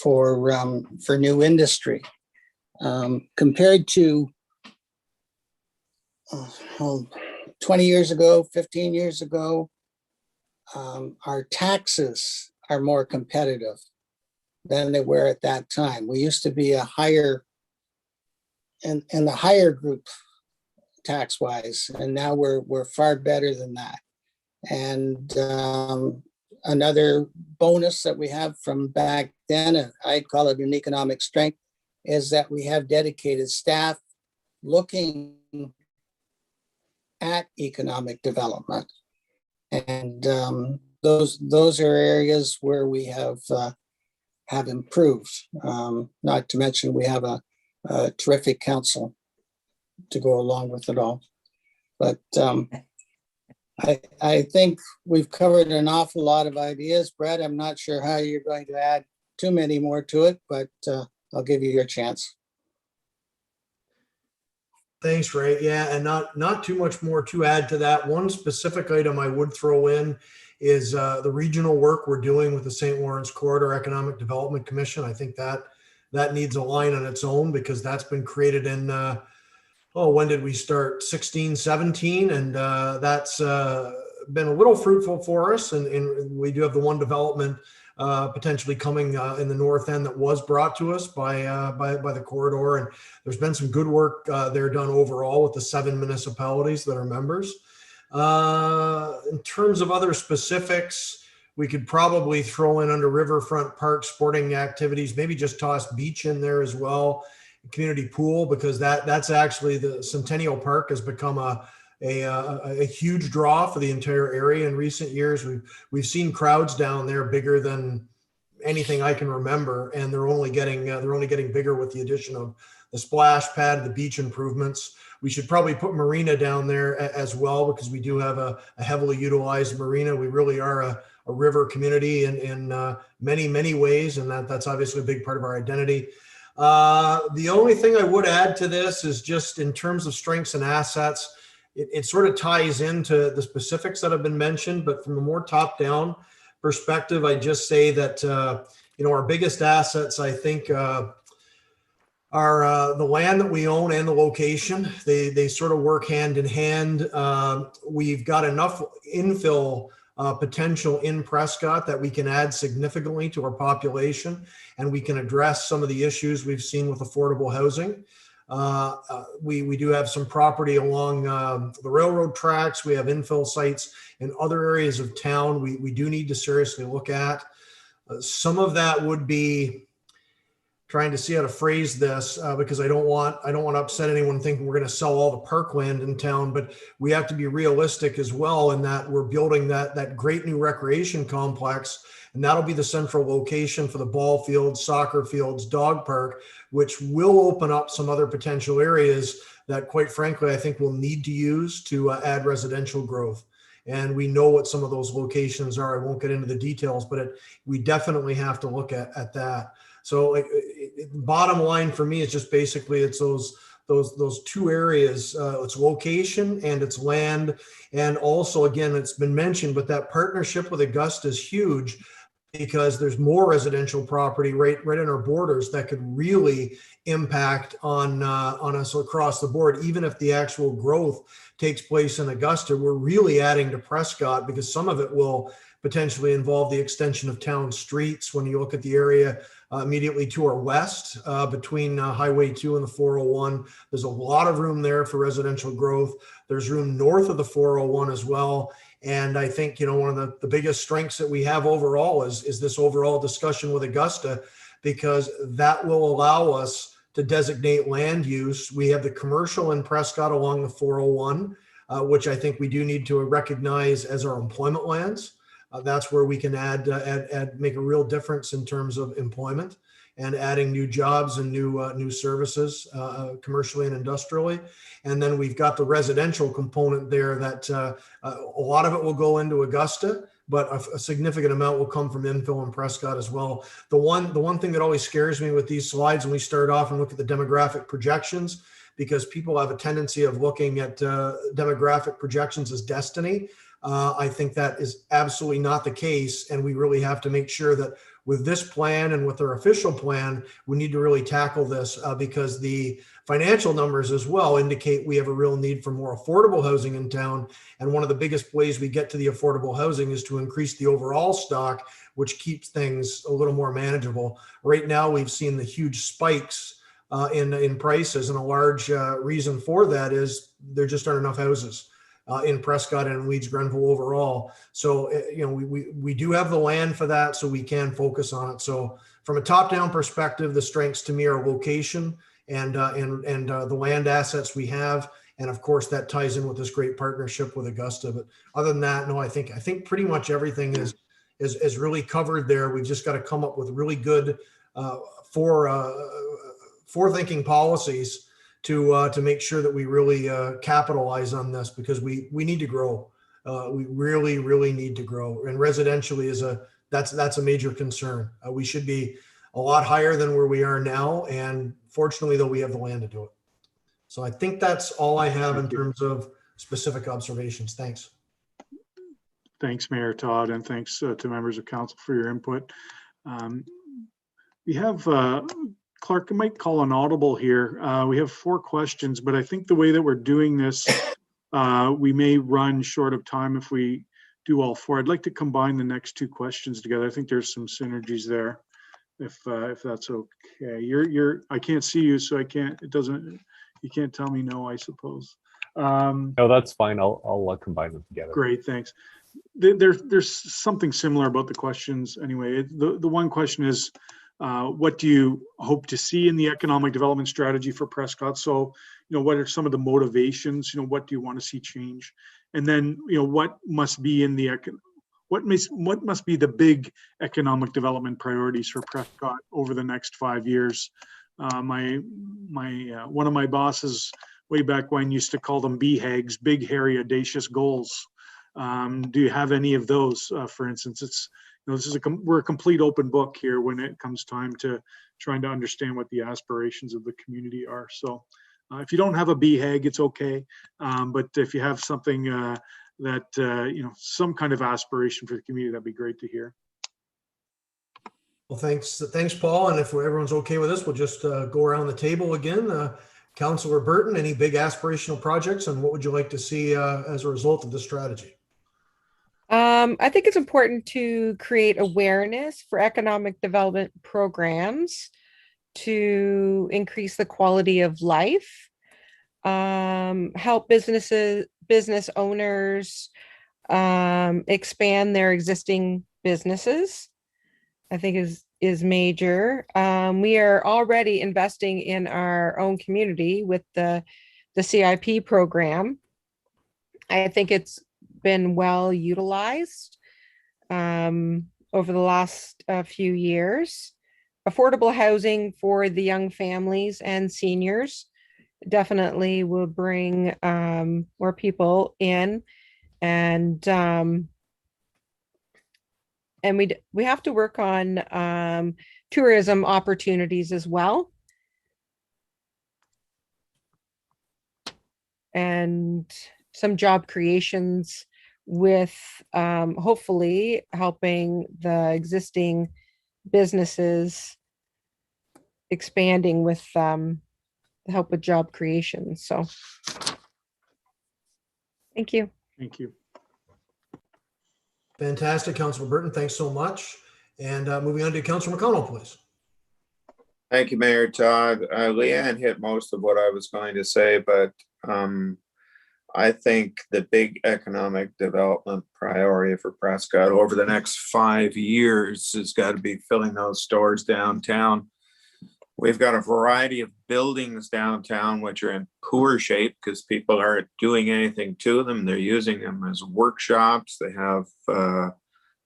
for new industry. Compared to 20 years ago, 15 years ago, our taxes are more competitive than they were at that time. We used to be a higher in the higher group tax-wise, and now we're far better than that. And another bonus that we have from back then, and I call it an economic strength, is that we have dedicated staff looking at economic development. And those are areas where we have improved. Not to mention we have a terrific council to go along with it all. But I think we've covered an awful lot of ideas. Brett, I'm not sure how you're going to add too many more to it, but I'll give you your chance. Thanks, Ray. Yeah, and not too much more to add to that. One specific item I would throw in is the regional work we're doing with the St. Lawrence Corridor Economic Development Commission. I think that needs a line on its own, because that's been created in, when did we start? 16, 17, and that's been a little fruitful for us. And we do have the one development potentially coming in the north end that was brought to us by the corridor. And there's been some good work there done overall with the 7 municipalities that are members. In terms of other specifics, we could probably throw in under Riverfront Park sporting activities, maybe just toss beach in there as well, community pool, because that's actually the Centennial Park has become a huge draw for the entire area in recent years. We've seen crowds down there bigger than anything I can remember, and they're only getting bigger with the addition of the splash pad, the beach improvements. We should probably put marina down there as well, because we do have a heavily utilized marina. We really are a river community in many ways, and that's obviously a big part of our identity. The only thing I would add to this is just in terms of strengths and assets, it sort of ties into the specifics that have been mentioned, but from a more top-down perspective, I just say that our biggest assets, I think, are the land that we own and the location. They sort of work hand in hand. We've got enough infill potential in Prescott that we can add significantly to our population, and we can address some of the issues we've seen with affordable housing. We do have some property along the railroad tracks. We have infill sites in other areas of town we do need to seriously look at. Some of that would be trying to see how to phrase this, because I don't want to upset anyone thinking we're going to sell all the parkland in town, but we have to be realistic as well in that we're building that great new recreation complex, and that'll be the central location for the ball fields, soccer fields, dog park, which will open up some other potential areas that, quite frankly, I think we'll need to use to add residential growth. And we know what some of those locations are. I won't get into the details, but we definitely have to look at that. So bottom line for me is just basically it's those two areas, its location and its land. And also, again, it's been mentioned, but that partnership with Augusta is huge, because there's more residential property right in our borders that could really impact on us across the board. Even if the actual growth takes place in Augusta, we're really adding to Prescott, because some of it will potentially involve the extension of town streets. When you look at the area immediately to our west, between Highway 2 and the 401, there's a lot of room there for residential growth. There's room north of the 401 as well. And I think, one of the biggest strengths that we have overall is this overall discussion with Augusta, because that will allow us to designate land use. We have the commercial in Prescott along the 401, which I think we do need to recognize as our employment lands. That's where we can make a real difference in terms of employment and adding new jobs and new services, commercially and industrially. And then we've got the residential component there that a lot of it will go into Augusta, but a significant amount will come from infill and Prescott as well. The one thing that always scares me with these slides when we start off and look at the demographic projections, because people have a tendency of looking at demographic projections as destiny. I think that is absolutely not the case. And we really have to make sure that with this plan and with our official plan, we need to really tackle this because the financial numbers as well indicate we have a real need for more affordable housing in town. And one of the biggest ways we get to the affordable housing is to increase the overall stock, which keeps things a little more manageable. Right now, we've seen the huge spikes in prices, and a large reason for that is there just aren't enough houses. in Prescott and Leeds Grenville overall. So, we do have the land for that, so we can focus on it. So from a top-down perspective, the strengths to me are location and the land assets we have. And of course, that ties in with this great partnership with Augusta. But other than that, no, I think pretty much everything is really covered there. We just got to come up with really good forward-thinking policies to make sure that we really capitalize on this, because we need to grow. We really need to grow, and residentially that's a major concern. We should be a lot higher than where we are now, and fortunately, though, we have the land to do it. So I think that's all I have in terms of specific observations. Thanks. Thanks, Mayor Todd, and thanks to members of council for your input. We have Clark, I might call an audible here. We have 4 questions, but I think the way that we're doing this, we may run short of time if we do all 4. I'd like to combine the next 2 questions together. I think there's some synergies there, if that's okay. I can't see you, so you can't tell me no, I suppose. No, that's fine. I'll combine them together. Great, thanks. There's something similar about the questions anyway. The one question is, what do you hope to see in the economic development strategy for Prescott? So, what are some of the motivations? What do you want to see change? And then, what must be in what must be the big economic development priorities for Prescott over the next 5 years? One of my bosses way back when used to call them BHAGs, big, hairy, audacious goals. Do you have any of those? For instance, we're a complete open book here when it comes time to trying to understand what the aspirations of the community are. So if you don't have a BHAG, it's okay. But if you have something some kind of aspiration for the community, that'd be great to hear. Well, thanks, Paul. And if everyone's okay with this, we'll just go around the table again. Councillor Burton, any big aspirational projects, and what would you like to see as a result of this strategy? I think it's important to create awareness for economic development programs to increase the quality of life, help business owners expand their existing businesses, I think is major. We are already investing in our own community with the CIP program. I think it's been well utilized over the last few years. Affordable housing for the young families and seniors definitely will bring more people in, and we have to work on tourism opportunities as well, and some job creations with hopefully helping the existing businesses expanding with help with job creation. So thank you. Thank you. Fantastic, Councillor Burton. Thanks so much. And moving on to Councillor Mcconnell, please. Thank you, Mayor Todd. Leanne hit most of what I was going to say, but I think the big economic development priority for Prescott over the next 5 years has got to be filling those stores downtown. We've got a variety of buildings downtown which are in poor shape because people aren't doing anything to them. They're using them as workshops. They have the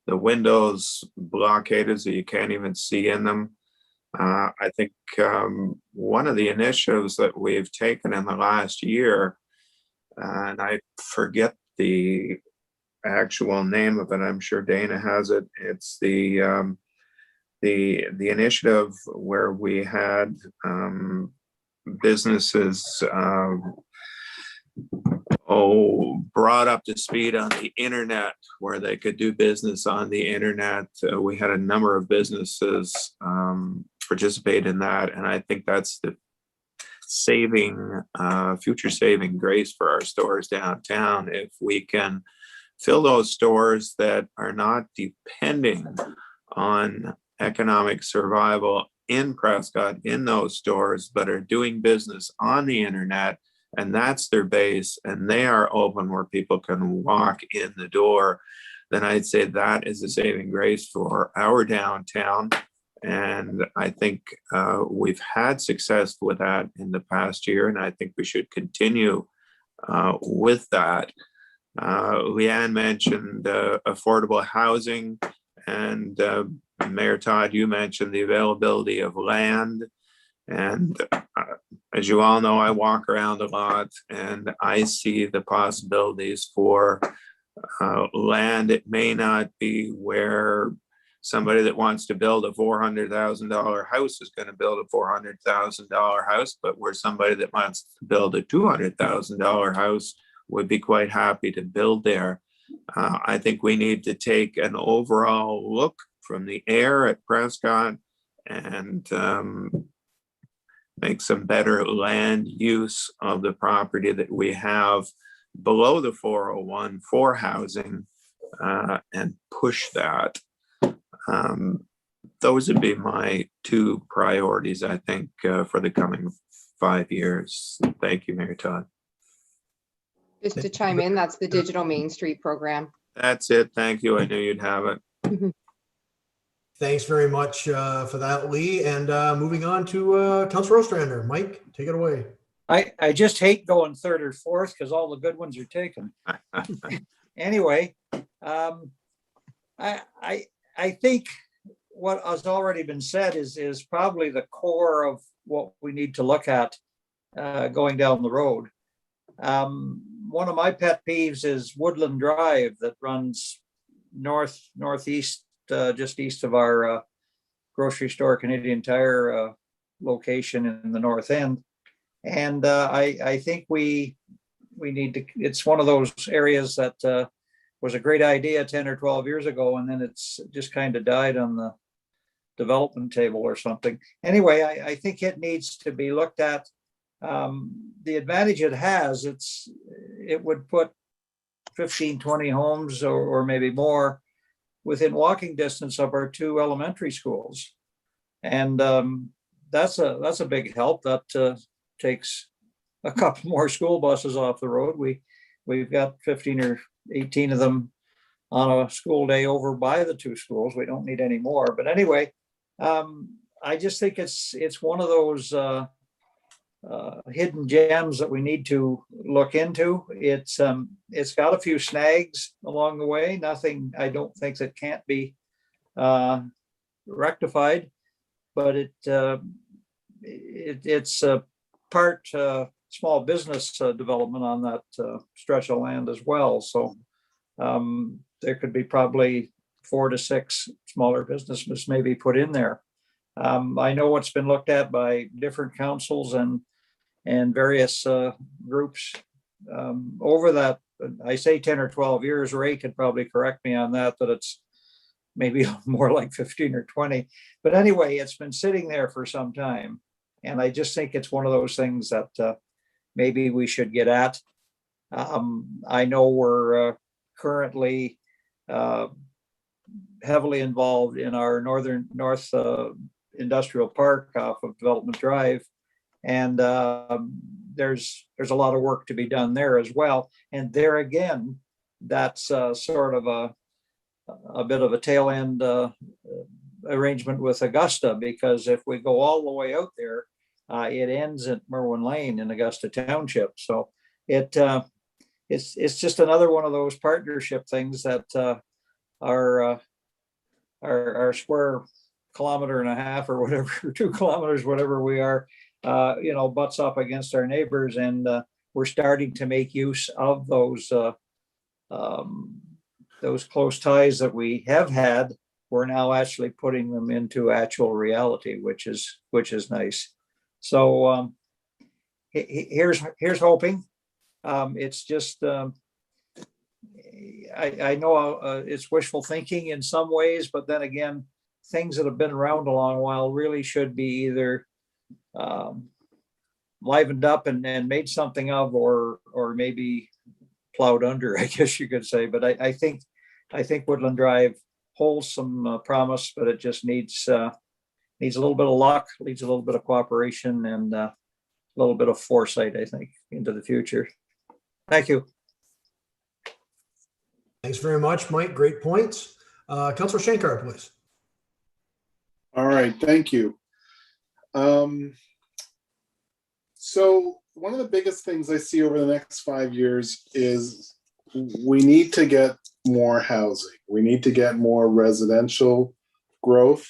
windows blockaded so you can't even see in them. I think one of the initiatives that we've taken in the last year, and I forget the actual name of it, I'm sure Dana has it. It's the initiative where we had businesses brought up to speed on the internet, where they could do business on the internet. We had a number of businesses participate in that, and I think that's the future saving grace for our stores downtown. If we can fill those stores that are not depending on economic survival in Prescott in those stores, but are doing business on the internet and that's their base, and they are open where people can walk in the door, then I'd say that is a saving grace for our downtown. And I think we've had success with that in the past year, and I think we should continue with that. Leanne mentioned affordable housing, and Mayor Todd, you mentioned the availability of land. And as you all know, I walk around a lot and I see the possibilities for land. It may not be where somebody that wants to build a $400,000 house is going to build a $400,000 house, but where somebody that wants to build a $200,000 house would be quite happy to build there. I think we need to take an overall look from the air at Prescott and make some better land use of the property that we have below the 401 for housing, and push that. Those would be my two priorities, I think, for the coming 5 years. Thank you, Mayor Todd. Just to chime in, that's the Digital Main Street program. That's it. Thank you. I knew you'd have it. Thanks very much for that, Lee. And moving on to Councillor Strander. Mike, take it away. I just hate going third or fourth because all the good ones are taken. Anyway, I think what has already been said is probably the core of what we need to look at going down the road. One of my pet peeves is Woodland Drive that runs northeast, just east of our grocery store, Canadian Tire location in the north end. And I think we need to, it's one of those areas that was a great idea 10 or 12 years ago, and then it's just kind of died on the development table or something. Anyway, I think it needs to be looked at. The advantage it has, it would put 15, 20 homes or maybe more within walking distance of our two elementary schools. And that's a big help. That takes a couple more school buses off the road. We've got 15 or 18 of them on a school day over by the two schools. We don't need any more. But anyway, I just think it's one of those hidden gems that we need to look into. It's got a few snags along the way. Nothing, I don't think, that can't be rectified, but it's a part small business development on that stretch of land as well. So there could be probably 4 to 6 smaller businesses maybe put in there. I know it's been looked at by different councils and various groups over that. I say 10 or 12 years. Ray could probably correct me on that, but it's maybe more like 15 or 20. But anyway, it's been sitting there for some time. And I just think it's one of those things that maybe we should get at. I know we're currently heavily involved in our north industrial park off of Development Drive. And there's a lot of work to be done there as well. And there again, that's sort of a bit of a tail end arrangement with Augusta, because if we go all the way out there, it ends at Merwin Lane in Augusta Township. So it's just another one of those partnership things that our square kilometer and a half or whatever, 2 kilometers, whatever we are, butts up against our neighbors, and we're starting to make use of those close ties that we have had. We're now actually putting them into actual reality, which is nice. So here's hoping. It's just I know it's wishful thinking in some ways, but then again, things that have been around a long while really should be either livened up and made something of, or maybe plowed under, I guess you could say. But I think Woodland Drive holds some promise, but it just needs a little bit of luck, needs a little bit of cooperation, and little bit of foresight, I think, into the future. Thank you. Thanks very much, Mike. Great points. Councillor Shankar, please. All right, thank you. So one of the biggest things I see over the next 5 years is we need to get more housing. We need to get more residential growth.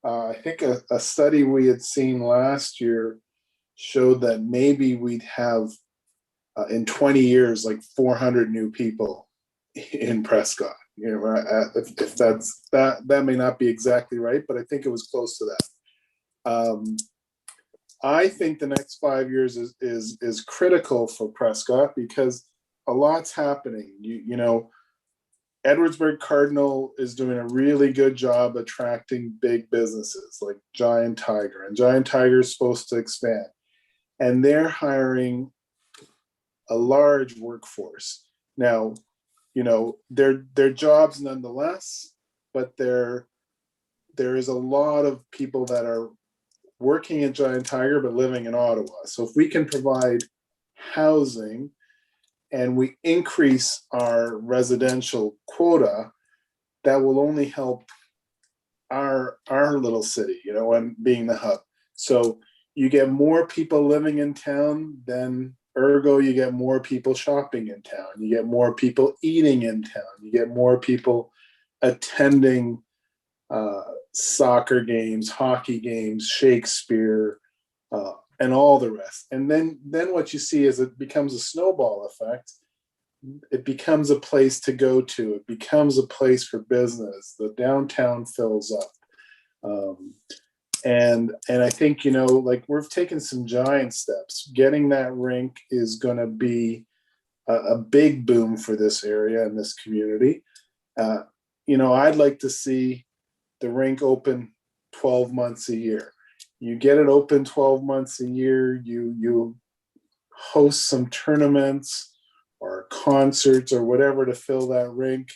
I think a study we had seen last year showed that maybe we'd have in 20 years like 400 new people in Prescott. You know, if that's that may not be exactly right, but I think it was close to that. I think the next 5 years is critical for Prescott because a lot's happening. You know, Edwardsburg Cardinal is doing a really good job attracting big businesses like Giant Tiger, and Giant Tiger is supposed to expand, and they're hiring a large workforce. Now, you know, they're jobs nonetheless, but there is a lot of people that are working at Giant Tiger but living in Ottawa. So if we can provide housing and we increase our residential quota, that will only help our little city, you know, and being the hub. So you get more people living in town, then ergo you get more people shopping in town. You get more people eating in town. You get more people attending soccer games, hockey games, Shakespeare, and all the rest. And then what you see is it becomes a snowball effect. It becomes a place to go to. It becomes a place for business. The downtown fills up. And I think, you know, like we've taken some giant steps. Getting that rink is going to be a big boom for this area and this community. You know, I'd like to see the rink open 12 months a year. You get it open 12 months a year, you host some tournaments or concerts or whatever to fill that rink.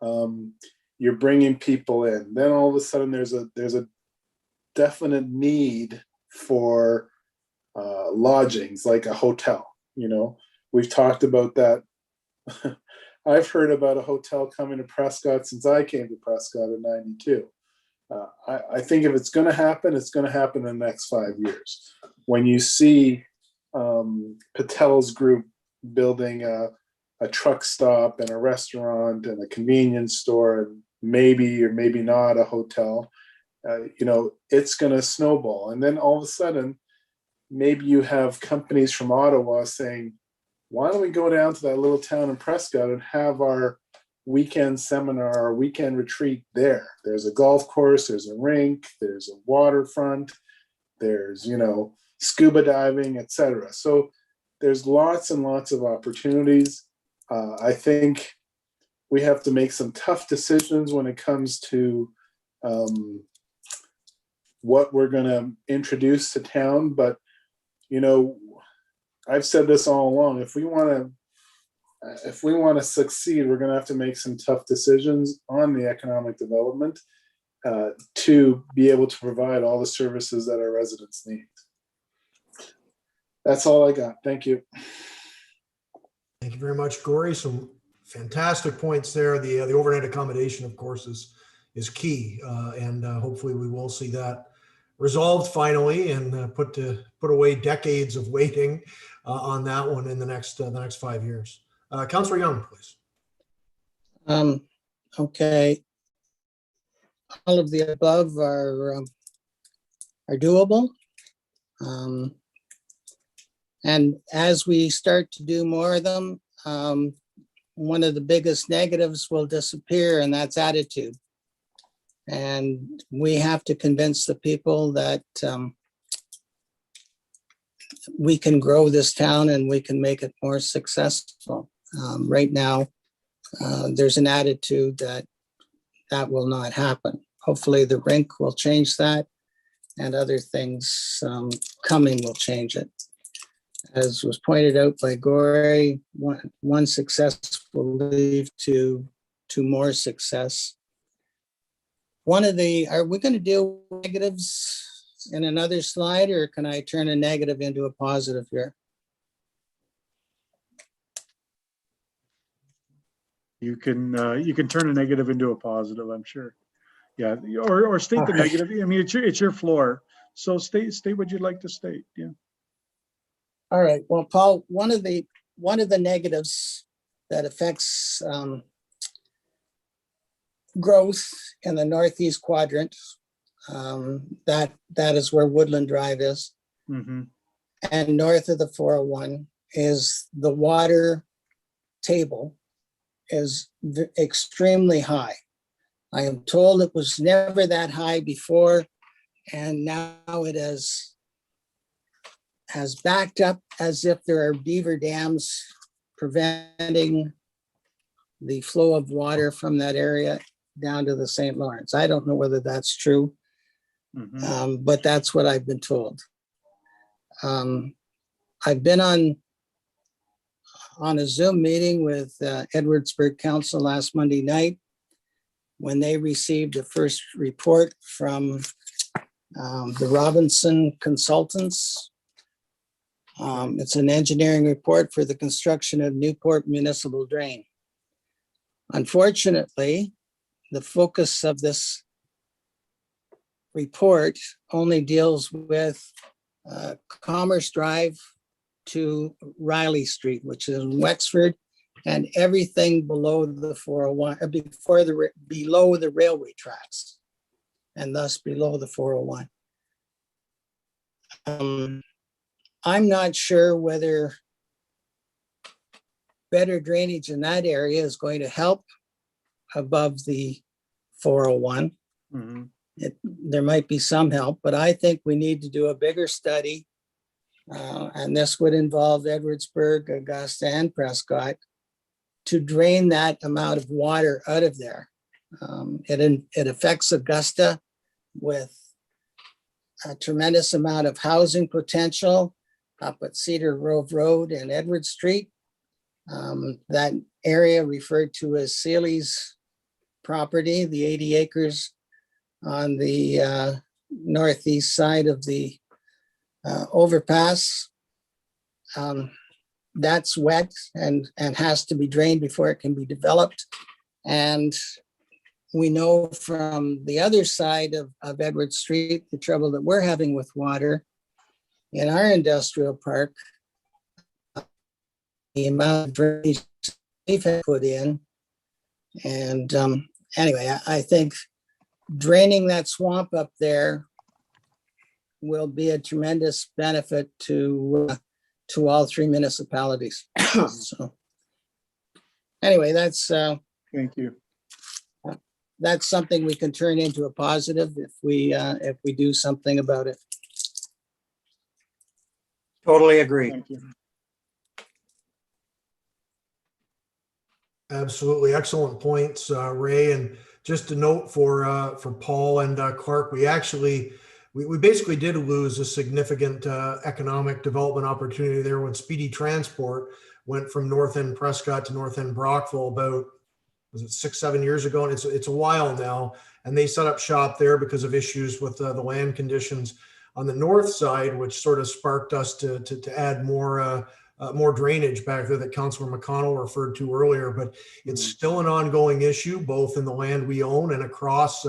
You're bringing people in. Then all of a sudden there's a definite need for lodgings, like a hotel. You know, we've talked about that. I've heard about a hotel coming to Prescott since I came to Prescott in '92. I think if it's going to happen, it's going to happen in the next 5 years. When you see Patel's group building a truck stop and a restaurant and a convenience store and maybe or maybe not a hotel, you know, it's going to snowball. And then all of a sudden, maybe you have companies from Ottawa saying, why don't we go down to that little town in Prescott and have our weekend seminar or weekend retreat there? There's a golf course, there's a rink, there's a waterfront, there's, you know, scuba diving, etc. So there's lots and lots of opportunities. I think we have to make some tough decisions when it comes to what we're going to introduce to town. But, you know, I've said this all along, if we want to succeed, we're going to have to make some tough decisions on the economic development to be able to provide all the services that our residents need. That's all I got. Thank you. Thank you very much, Gory. Some fantastic points there. The overnight accommodation, of course, is key, and hopefully we will see that resolved finally and put away decades of waiting on that one in the next 5 years. Councillor Young, please. Okay. All of the above are doable. And as we start to do more of them, one of the biggest negatives will disappear, and that's attitude. And we have to convince the people that we can grow this town and we can make it more successful. Right now, there's an attitude that will not happen. Hopefully the rink will change that, and other things coming will change it. As was pointed out by Gory, one success will lead to more success. Are we going to deal with negatives in another slide, or can I turn a negative into a positive here? You can turn a negative into a positive, I'm sure. Yeah, or state the Okay. negative. I mean, it's your floor. So state what you'd like to state. Yeah. All right, well, Paul, one of the negatives that affects growth in the northeast quadrant, that is where Woodland Drive is, Mm-hmm. and north of the 401 is the water table is extremely high. I am told it was never that high before, and now it has backed up as if there are beaver dams preventing the flow of water from that area down to the St. Lawrence. I don't know whether that's true, Mm-hmm. but that's what I've been told. I've been on a Zoom meeting with Edwardsburg Council last Monday night when they received the first report from the Robinson Consultants. It's an engineering report for the construction of Newport Municipal Drain. Unfortunately, the focus of this report only deals with Commerce Drive to Riley Street, which is in Wexford, and everything below the 401, below the railway tracks, and thus below the 401. I'm not sure whether better drainage in that area is going to help above the 401. Mm-hmm. There might be some help, but I think we need to do a bigger study. And this would involve Edwardsburg, Augusta, and Prescott to drain that amount of water out of there. It affects Augusta with a tremendous amount of housing potential up at Cedar Grove Road and Edward Street. That area referred to as Sealy's property, the 80 acres on the northeast side of the overpass. That's wet and has to be drained before it can be developed. And we know from the other side of Edward Street, the trouble that we're having with water in our industrial park, the amount of drainage we've had put in. And anyway, I think draining that swamp up there will be a tremendous benefit to all three municipalities. So anyway, that's Thank you. that's something we can turn into a positive if we do something about it. Totally agree. Thank you. Absolutely. Excellent points, Ray. And just a note for Paul and Clark, we basically did lose a significant economic development opportunity there when Speedy Transport went from North End Prescott to North End Brockville about, was it 6-7 years ago? And it's a while now. And they set up shop there because of issues with the land conditions on the north side, which sort of sparked us to add more drainage back there that Councillor Mcconnell referred to earlier. But it's still an ongoing issue, both in the land we own and across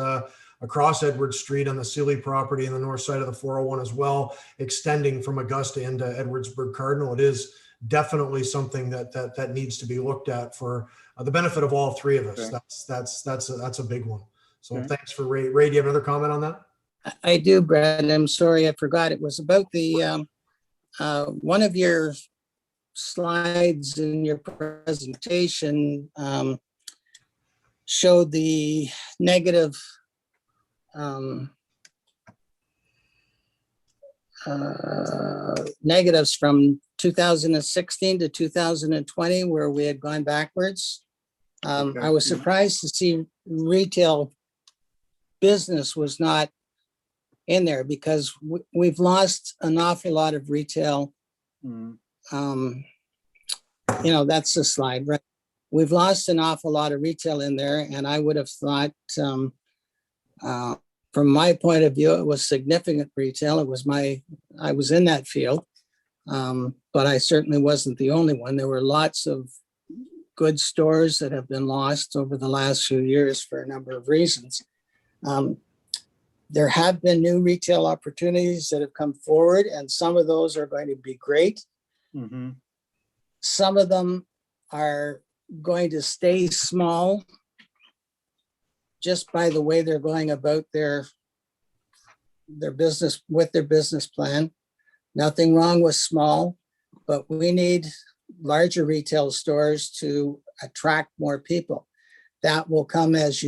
Edward Street on the Sealy property and the north side of the 401 as well, extending from Augusta into Edwardsburg Cardinal. It is definitely something that needs to be looked at for the benefit of all three of us. Okay. That's a big one. So Okay. Thanks for Ray. Ray, do you have another comment on that? I do, Brad. I'm sorry, I forgot. It was about the one of your slides in your presentation showed the negative negatives from 2016 to 2020, where we had gone backwards. Okay. I was surprised to see retail business was not in there because we've lost an awful lot of retail. Mm. That's the slide, right? We've lost an awful lot of retail in there, and I would have thought from my point of view, it was significant retail. I was in that field, but I certainly wasn't the only one. There were lots of good stores that have been lost over the last few years for a number of reasons. There have been new retail opportunities that have come forward, and some of those are going to be great. Mhm. Some of them are going to stay small just by the way they're going about their business with their business plan. Nothing wrong with small, but we need larger retail stores to attract more people. That will come as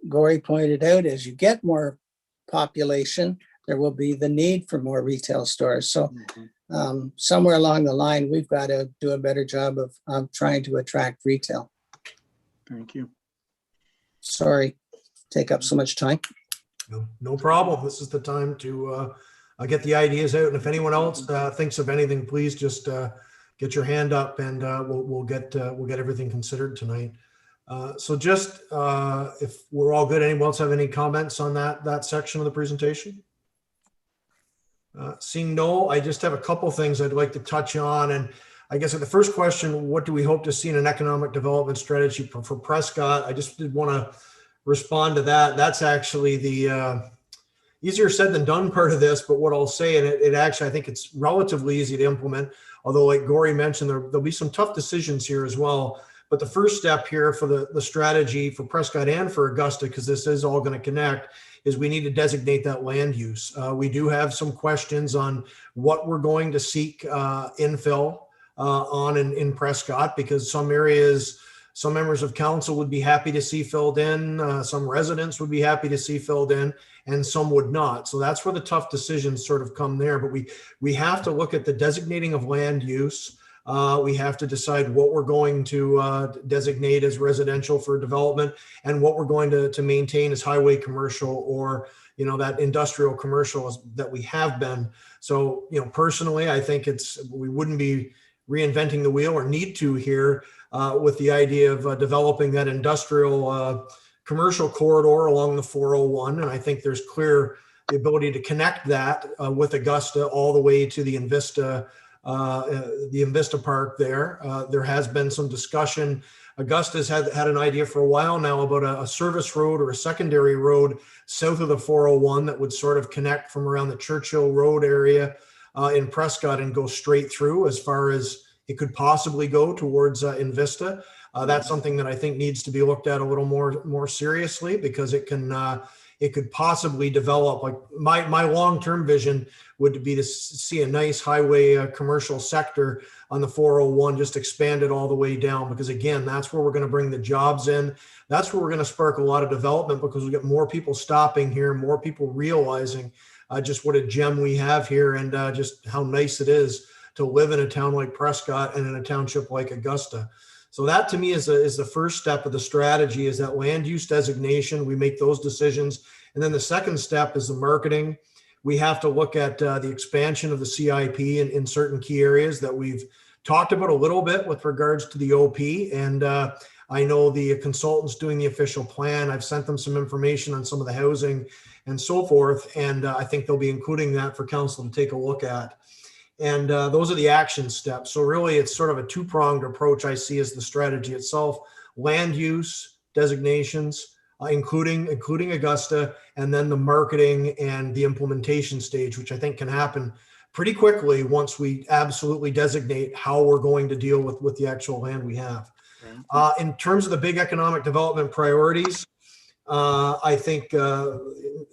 Gory pointed out, as you get more population, there will be the need for more retail stores. So somewhere along the line, we've got to do a better job of trying to attract retail. Thank you. Sorry, take up so much time. No problem. This is the time to get the ideas out. And if anyone else thinks of anything, please just get your hand up, and we'll get everything considered tonight. So just if we're all good, anyone else have any comments on that section of the presentation? Seeing no, I just have a couple things I'd like to touch on. And I guess the first question, what do we hope to see in an economic development strategy for Prescott? I just did want to respond to that. That's actually the easier said than done part of this, but what I'll say, and it actually, I think it's relatively easy to implement, although like Gory mentioned, there'll be some tough decisions here as well. But the first step here for the strategy for Prescott and for Augusta, because this is all going to connect, is we need to designate that land use. We do have some questions on what we're going to seek infill on in Prescott, because some areas, some members of council would be happy to see filled in, some residents would be happy to see filled in, and some would not. So that's where the tough decisions sort of come there. But we have to look at the designating of land use. We have to decide what we're going to designate as residential for development, and what we're going to maintain as highway commercial, or that industrial commercial that we have been. So personally, I think we wouldn't be reinventing the wheel, or need to here, with the idea of developing that industrial commercial corridor along the 401. And I think there's the ability to connect that with Augusta all the way to the Invista Park there. There has been some discussion. Augusta's had an idea for a while now about a service road or a secondary road south of the 401 that would sort of connect from around the Churchill Road area in Prescott and go straight through as far as it could possibly go towards Invista. That's something that I think needs to be looked at a little more seriously, because it could possibly develop. Like my long-term vision would be to see a nice highway commercial sector on the 401 just expanded all the way down, because again, that's where we're going to bring the jobs in. That's where we're going to spark a lot of development, because we get more people stopping here, more people realizing just what a gem we have here, and just how nice it is to live in a town like Prescott and in a township like Augusta. So that to me is the first step of the strategy, is that land use designation. We make those decisions. And then the second step is the marketing. We have to look at the expansion of the CIP in certain key areas that we've talked about a little bit with regards to the OP. And I know the consultants doing the official plan. I've sent them some information on some of the housing and so forth. And I think they'll be including that for council to take a look at. And those are the action steps. So really, it's sort of a two-pronged approach I see as the strategy itself: land use designations, including Augusta, and then the marketing and the implementation stage, which I think can happen pretty quickly once we absolutely designate how we're going to deal with the actual land we have. In terms of the big economic development priorities, I think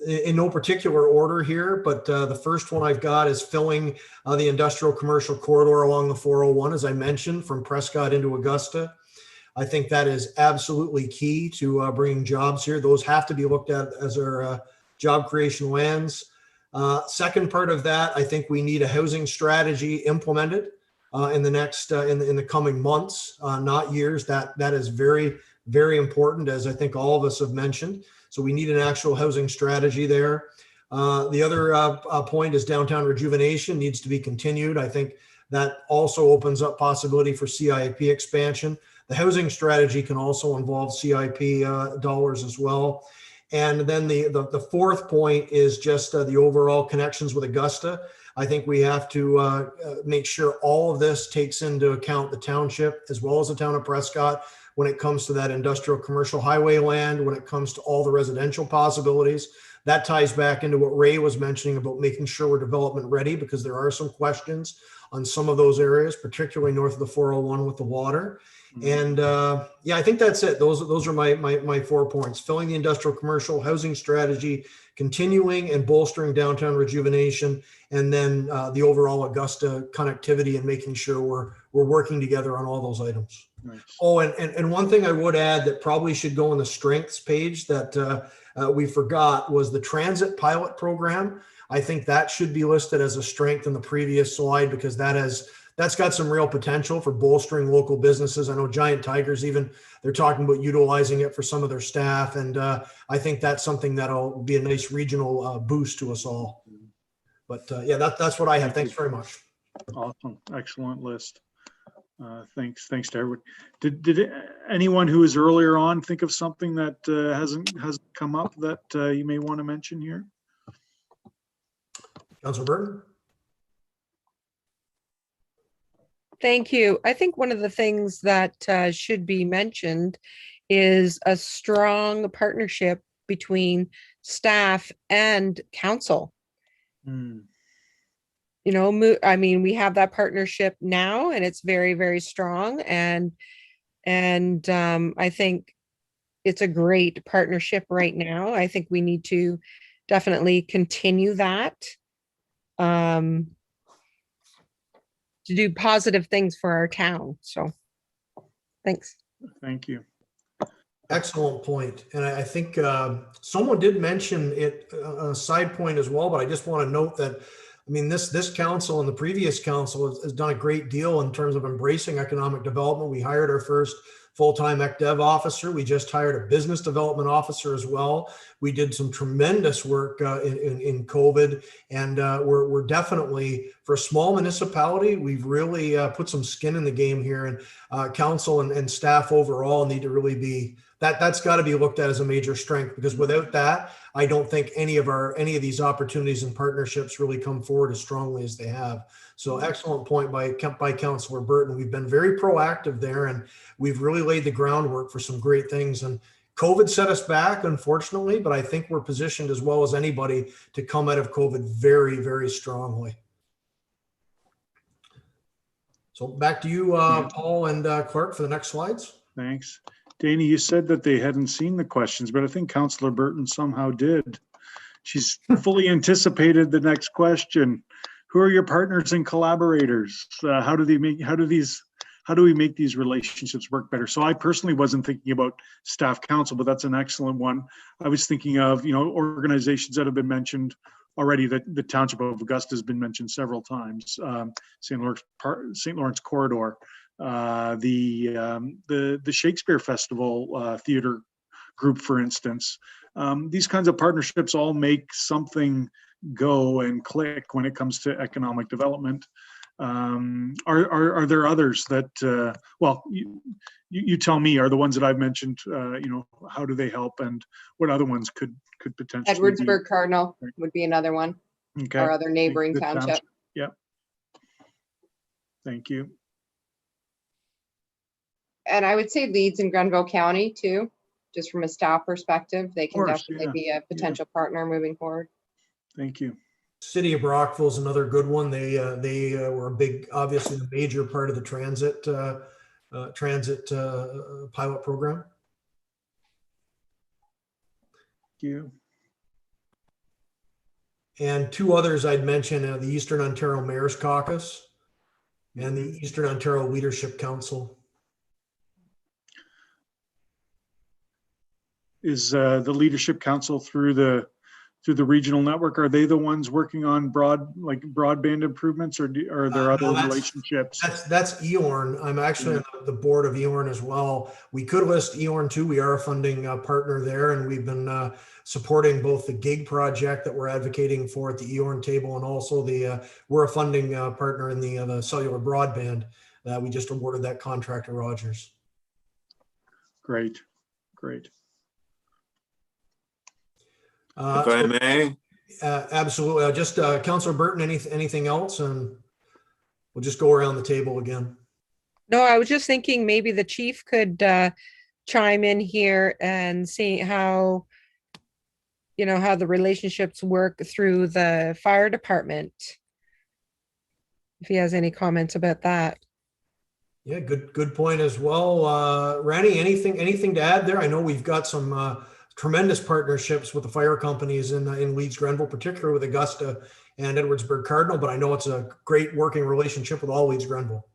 in no particular order here, but the first one I've got is filling the industrial commercial corridor along the 401, as I mentioned, from Prescott into Augusta. I think that is absolutely key to bringing jobs here. Those have to be looked at as our job creation lands. Second part of that, I think we need a housing strategy implemented in the next in the coming months, not years. That is very, very important, as I think all of us have mentioned. So we need an actual housing strategy there. The other point is downtown rejuvenation needs to be continued. I think that also opens up possibility for CIP expansion. The housing strategy can also involve CIP dollars as well. And then the fourth point is just the overall connections with Augusta. I think we have to make sure all of this takes into account the township as well as the town of Prescott when it comes to that industrial commercial highway land, when it comes to all the residential possibilities. That ties back into what Ray was mentioning about making sure we're development ready, because there are some questions on some of those areas, particularly north of the 401 with the water. And yeah, I think that's it. Those are my 4 points: filling the industrial commercial, housing strategy, continuing and bolstering downtown rejuvenation, and then the overall Augusta connectivity and making sure we're working together on all those items. Nice. Oh, and one thing I would add that probably should go on the strengths page that we forgot was the transit pilot program. I think that should be listed as a strength in the previous slide, because that's got some real potential for bolstering local businesses. I know Giant Tigers, even they're talking about utilizing it for some of their staff. And I think that's something that'll be a nice regional boost to us all. But yeah, that's what I have. Thanks very much. Awesome. Excellent list. Thanks to everyone. Did anyone who was earlier on think of something that hasn't come up that you may want to mention here? Councillor Burton? Thank you. I think one of the things that should be mentioned is a strong partnership between staff and council. You know, I mean, we have that partnership now, and it's very, very strong. And I think it's a great partnership right now. I think we need to definitely continue that. To do positive things for our town. So thanks. Thank you. Excellent point. And I think someone did mention it, a side point as well, but I just want to note that, I mean, this council and the previous council has done a great deal in terms of embracing economic development. We hired our first full-time ECDev officer. We just hired a business development officer as well. We did some tremendous work in COVID, and we're definitely, for a small municipality, we've really put some skin in the game here, and council and staff overall need to really be, that's got to be looked at as a major strength, because without that, I don't think any of these opportunities and partnerships really come forward as strongly as they have. So excellent point by Councillor Burton. We've been very proactive there, and we've really laid the groundwork for some great things. And COVID set us back, unfortunately, but I think we're positioned as well as anybody to come out of COVID very, very strongly. So back to you, Paul and Clark, for the next slides. Thanks. Danny, you said that they hadn't seen the questions, but I think Councillor Burton somehow did. She's fully anticipated the next question. Who are your partners and collaborators? How do we make these relationships work better? So I personally wasn't thinking about staff council, but that's an excellent one. I was thinking of, organizations that have been mentioned already. That the Township of Augusta has been mentioned several times. St. Lawrence Corridor, the Shakespeare Festival theater group, for instance. These kinds of partnerships all make something go and click when it comes to economic development. Are there others that, well, you tell me, are the ones that I've mentioned, how do they help, and what other ones could potentially Edwardsburg Cardinal would be another one. Okay. Or other neighboring The township. Yeah. Thank you. And I would say Leeds and Grenville County too, just from a staff perspective. They can course, definitely yeah. be a potential partner moving forward. Thank you. City of Brockville is another good one. They were a big, obviously the major part of the transit pilot program. Thank you. And two others I'd mention, the Eastern Ontario Mayor's Caucus and the Eastern Ontario Leadership Council. Is the Leadership Council through the regional network, are they the ones working on broadband improvements, or are there other relationships? That's EORN. I'm actually on the board of EORN as well. We could list EORN too. We are a funding partner there, and we've been supporting both the GIG project that we're advocating for at the EORN table, and also we're a funding partner in the cellular broadband. We just awarded that contract to Rogers. Great. If I may, Absolutely. Just Councillor Burton, anything else? And we'll just go around the table again. No, I was just thinking maybe the chief could chime in here and see how, how the relationships work through the fire department. If he has any comments about that. Yeah, good point as well. Randy, anything to add there? I know we've got some tremendous partnerships with the fire companies in Leeds Grenville, particularly with Augusta and Edwardsburg Cardinal, but I know it's a great working relationship with all Leeds Grenville.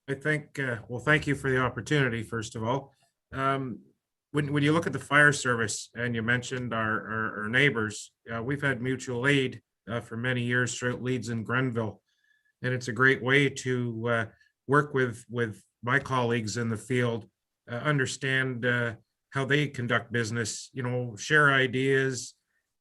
I think, well, thank you for the opportunity, first of all. When you look at the fire service and you mentioned our neighbors, we've had mutual aid for many years throughout Leeds and Grenville. And it's a great way to work with my colleagues in the field, understand how they conduct business, share ideas,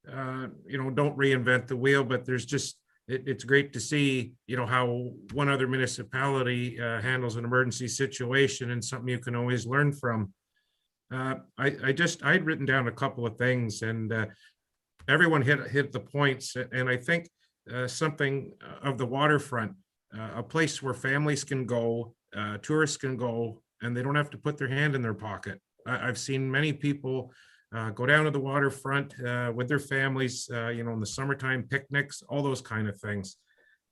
don't reinvent the wheel, but there's just, it's great to see, how one other municipality handles an emergency situation, and something you can always learn from. I'd written down a couple of things, and everyone hit the points. And I think something of the waterfront, a place where families can go, tourists can go, and they don't have to put their hand in their pocket. I've seen many people go down to the waterfront with their families, in the summertime picnics, all those kind of things.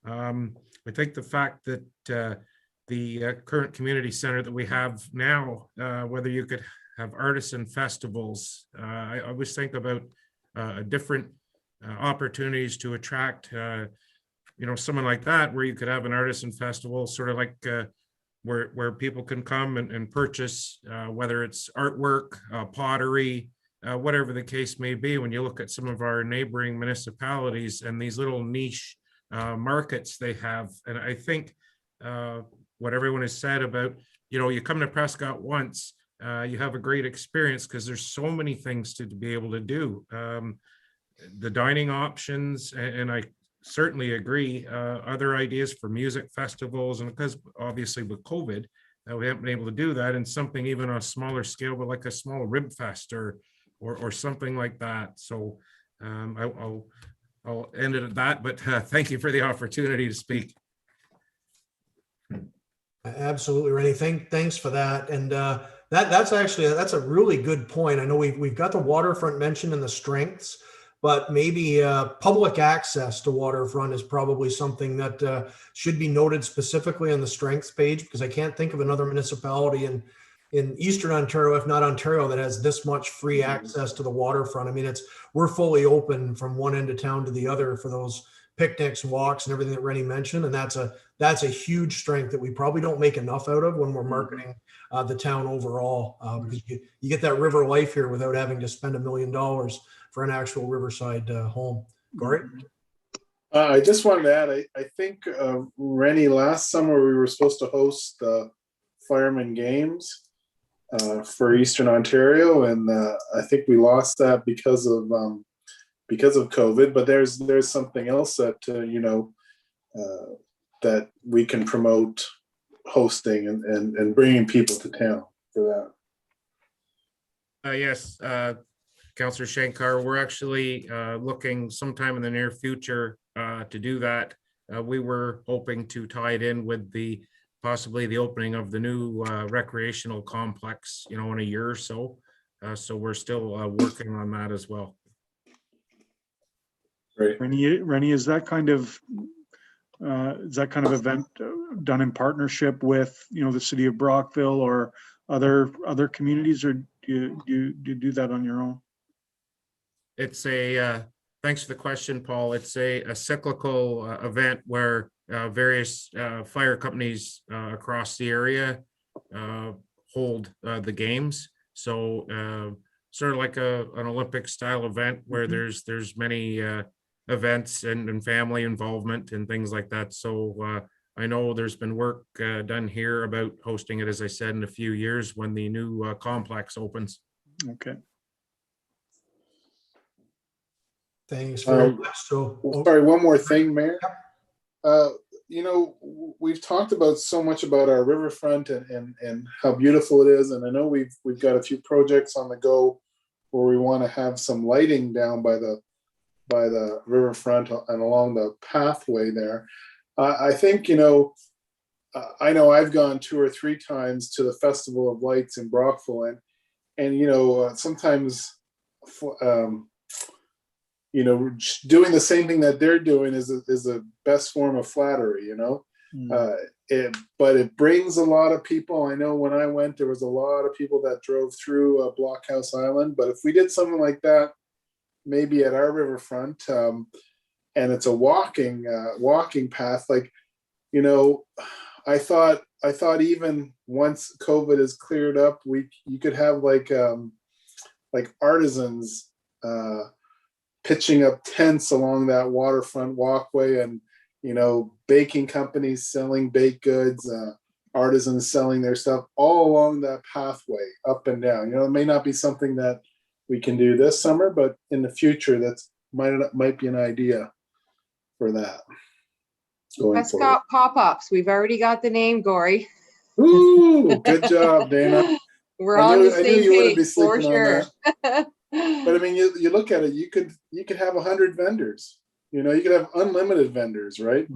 I think the fact that the current community center that we have now, whether you could have artisan festivals, I always think about different opportunities to attract, someone like that, where you could have an artisan festival, sort of like where people can come and purchase, whether it's artwork, pottery, whatever the case may be. When you look at some of our neighboring municipalities and these little niche markets they have, and I think what everyone has said about, you come to Prescott once, you have a great experience because there's so many things to be able to do. The dining options, and I certainly agree, other ideas for music festivals, and because obviously with COVID, we haven't been able to do that, and something even on a smaller scale, but like a small rib fest or something like that. So I'll end it at that, but thank you for the opportunity to speak. Absolutely, Rennie. Thanks for that. And that's a really good point. I know we've got the waterfront mentioned in the strengths, but maybe public access to waterfront is probably something that should be noted specifically on the strengths page, because I can't think of another municipality in Eastern Ontario, if not Ontario, that has this much free access to the waterfront. I mean, we're fully open from one end of town to the other for those picnics, walks, and everything that Rennie mentioned. And that's a huge strength that we probably don't make enough out of when we're marketing the town overall, because you get that river life here without having to spend $1 million for an actual riverside home. Corey? I just wanted to add, I think, Rennie, last summer we were supposed to host the Fireman Games for Eastern Ontario, and I think we lost that because of COVID. But there's something else that that we can promote hosting and bringing people to town for that. Yes, Councillor Shankar, we're actually looking sometime in the near future to do that. We were hoping to tie it in with possibly the opening of the new recreational complex, in a year or so. So we're still working on that as well. Great. Rennie, is that kind of event done in partnership with, the city of Brockville or other communities, or do you do that on your own? It's thanks for the question, Paul. It's a cyclical event where various fire companies across the area hold the games. So sort of like an Olympic style event where there's many events and family involvement and things like that. So I know there's been work done here about hosting it, as I said, in a few years when the new complex opens. Okay. Thanks very much. So, sorry, one more thing, Mayor. We've talked about so much about our riverfront and how beautiful it is, and I know we've got a few projects on the go where we want to have some lighting down by the riverfront and along the pathway there. I think, I know I've gone 2 or 3 times to the Festival of Lights in Brockville, and sometimes, doing the same thing that they're doing is the best form of flattery, but it brings a lot of people. I know when I went, there was a lot of people that drove through Blockhouse Island, but if we did something like that, maybe at our riverfront, and it's a walking path, I thought even once COVID is cleared up, you could have like artisans pitching up tents along that waterfront walkway, and baking companies selling baked goods, artisans selling their stuff all along that pathway up and down. It may not be something that we can do this summer, but in the future, that's might be an idea for that. Prescott pop-ups. We've already got the name, Gory. Ooh, good job, Dana. We're on the same page for sure. But I mean, you look at it, you could have 100 vendors. You could have unlimited vendors, right?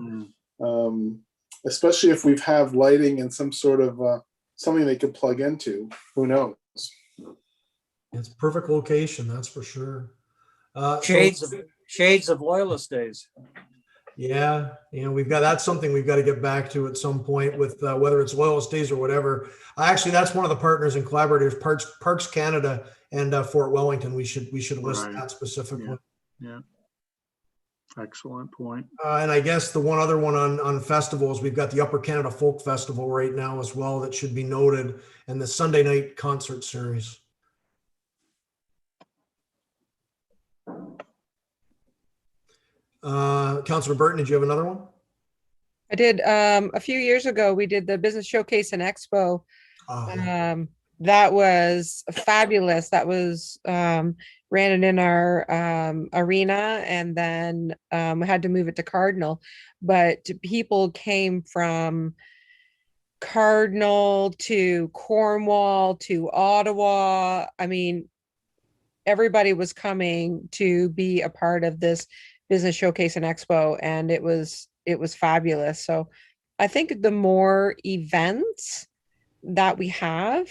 Especially if we have lighting and some sort of something they could plug into. Who knows? It's perfect location, that's for sure. Shades of Loyalist days. Yeah, that's something we've got to get back to at some point with whether it's Loyalist Days or whatever. Actually, that's one of the partners and collaborators, Parks Canada and Fort Wellington. We should list that specifically. Yeah. Excellent point. And I guess the one other one on festivals, we've got the Upper Canada Folk Festival right now as well that should be noted, and the Sunday night concert series. Councillor Burton, did you have another one? I did. A few years ago, we did the Business Showcase and Expo. That was fabulous. That was ran it in our arena, and then we had to move it to Cardinal. But people came from Cardinal to Cornwall to Ottawa. I mean, everybody was coming to be a part of this Business Showcase and Expo, and it was fabulous. So I think the more events that we have,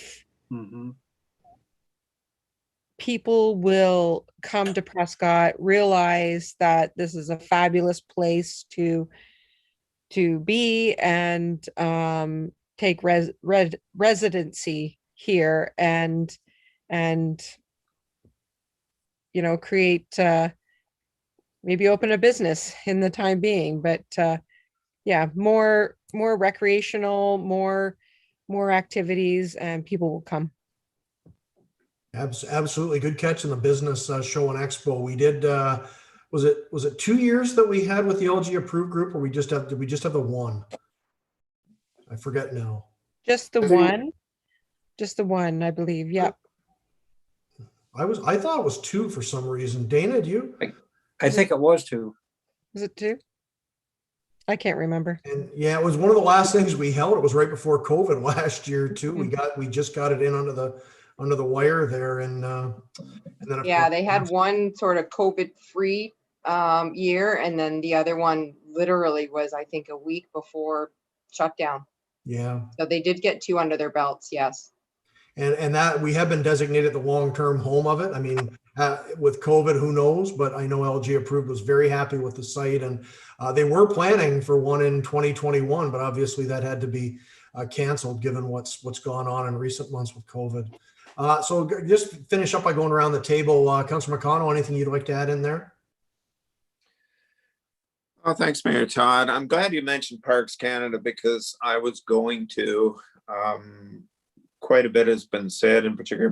people will come to Prescott, realize that this is a fabulous place to be, and take residency here, and create maybe open a business in the time being. But yeah, more recreational, more activities, and people will come. Absolutely, good catch in the business show and expo. We did. Was it 2 years that we had with the LG approved group, or did we just have the one? I forget now. Just the one, I believe. Yep. I thought it was 2 for some reason. Dana, do you? I think it was 2. Was it 2? I can't remember. And yeah, it was one of the last things we held. It was right before COVID last year too. We just got it in under the wire there, and then they had one sort of COVID-free year, and then the other one literally was, I think, a week before shutdown. Yeah. So they did get 2 under their belts, yes. And that we have been designated the long-term home of it. I mean, with COVID, who knows? But I know LG Approved was very happy with the site, and they were planning for one in 2021, but obviously that had to be canceled given what's gone on in recent months with COVID. So just finish up by going around the table. Councillor Mcconnell, anything you'd like to add in there? Oh, thanks, Mayor Todd. I'm glad you mentioned Parks Canada, because I was going to. Quite a bit has been said, in particular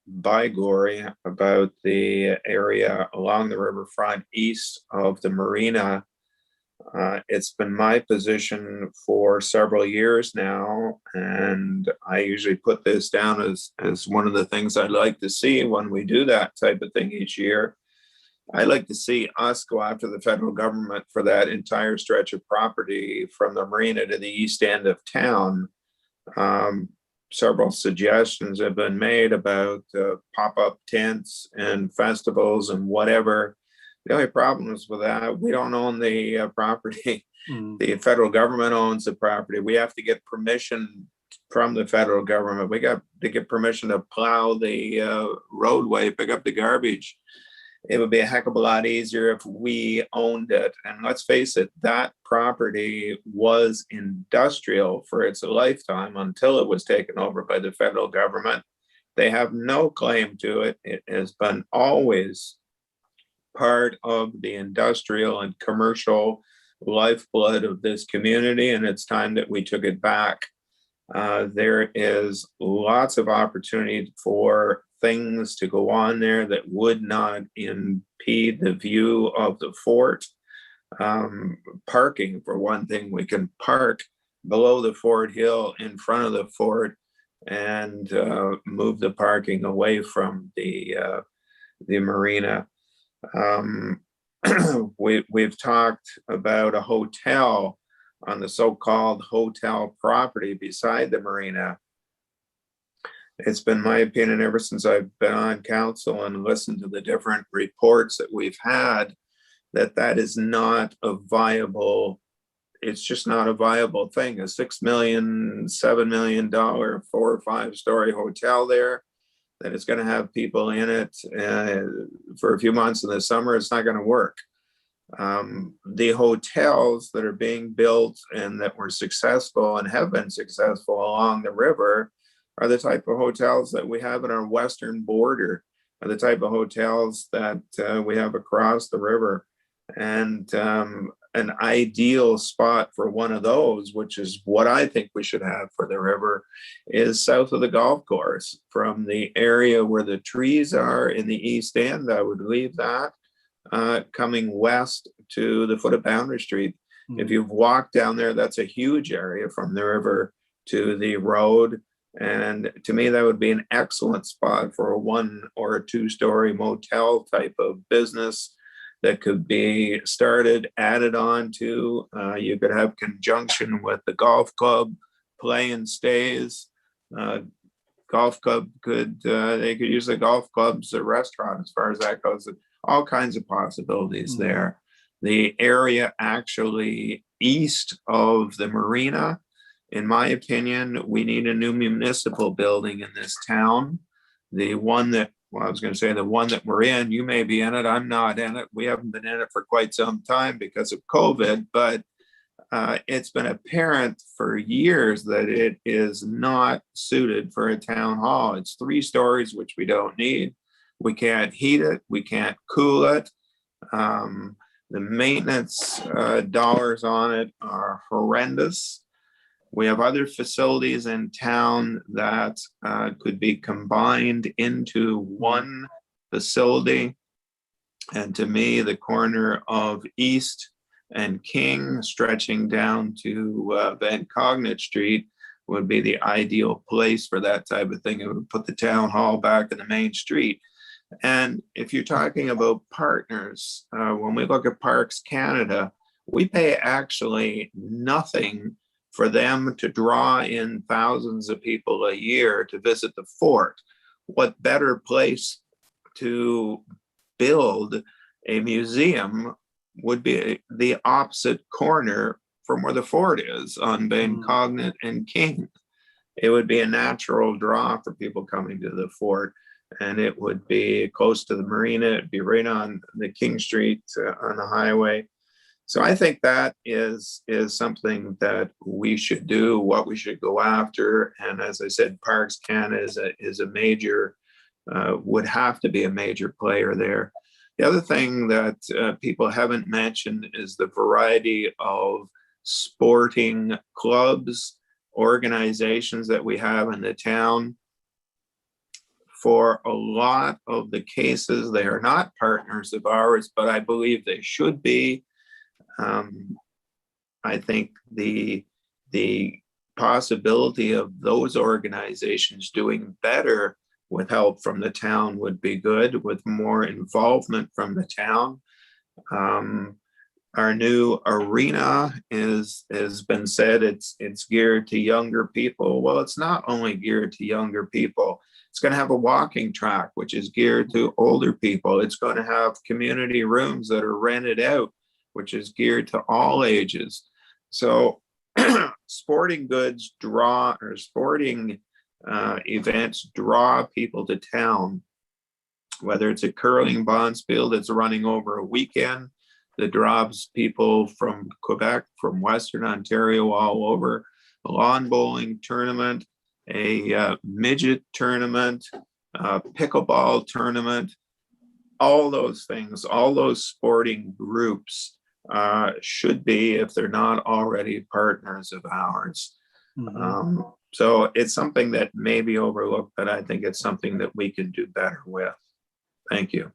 by Gory, about the area along the riverfront east of the marina. It's been my position for several years now, and I usually put this down as one of the things I'd like to see when we do that type of thing each year. I'd like to see us go after the federal government for that entire stretch of property from the marina to the east end of town. several suggestions have been made about pop-up tents and festivals and whatever. The only problem is with that, we don't own the property. The federal government owns the property. We have to get permission from the federal government. We got to get permission to plow the roadway, pick up the garbage. It would be a heck of a lot easier if we owned it. And let's face it, that property was industrial for its lifetime until it was taken over by the federal government. They have no claim to it. It has been always part of the industrial and commercial lifeblood of this community, and it's time that we took it back. There is lots of opportunity for things to go on there that would not impede the view of the fort. Parking, for one thing, we can park below the Fort Hill in front of the fort and move the parking away from the marina. We've talked about a hotel on the so-called hotel property beside the marina. It's been my opinion ever since I've been on council and listened to the different reports that we've had, that is not a viable, it's just not a viable thing. A $6 million, $7 million, 4 or 5 story hotel there that is going to have people in it for a few months in the summer, it's not going to work. The hotels that are being built and that were successful and have been successful along the river are the type of hotels that we have in our western border, are the type of hotels that we have across the river. And an ideal spot for one of those, which is what I think we should have for the river, is south of the golf course. From the area where the trees are in the east end, I would leave that coming west to the foot of Boundary Street. If you've walked down there, that's a huge area from the river to the road. And to me, that would be an excellent spot for a 1 or 2 story motel type of business that could be started, added on to. You could have conjunction with the golf club, play and stays. Golf club they could use the golf club's a restaurant as far as that goes. All kinds of possibilities there. The area actually east of the marina, in my opinion, we need a new municipal building in this town. The one that, well, I was going to say the one that we're in, you may be in it, I'm not in it. We haven't been in it for quite some time because of COVID, but it's been apparent for years that it is not suited for a town hall. It's 3 stories, which we don't need. We can't heat it. We can't cool it. The maintenance dollars on it are horrendous. We have other facilities in town that could be combined into one facility. And to me, the corner of East and King stretching down to Van Cognitt Street would be the ideal place for that type of thing. It would put the town hall back in the main street. And if you're talking about partners, when we look at Parks Canada, we pay actually nothing for them to draw in thousands of people a year to visit the fort. What better place to build a museum would be the opposite corner from where the fort is on Van Cognitt and King. It would be a natural draw for people coming to the fort, and it would be close to the marina. It'd be right on the King Street on the highway. So I think that is something that we should do, what we should go after. And as I said, Parks Canada is a major, would have to be a major player there. The other thing that people haven't mentioned is the variety of sporting clubs, organizations that we have in the town. For a lot of the cases, they are not partners of ours, but I believe they should be. I think the possibility of those organizations doing better with help from the town would be good, with more involvement from the town. our new arena has been said it's geared to younger people. Well, it's not only geared to younger people. It's going to have a walking track, which is geared to older people. It's going to have community rooms that are rented out, which is geared to all ages. So sporting goods draw, or sporting events draw people to town, whether it's a curling bonspiel that's running over a weekend that draws people from Quebec, from Western Ontario, all over, a lawn bowling tournament, a midget tournament, pickleball tournament, all those things, all those sporting groups should be, if they're not already, partners of ours. So it's something that may be overlooked, but I think it's something that we can do better with. Thank you.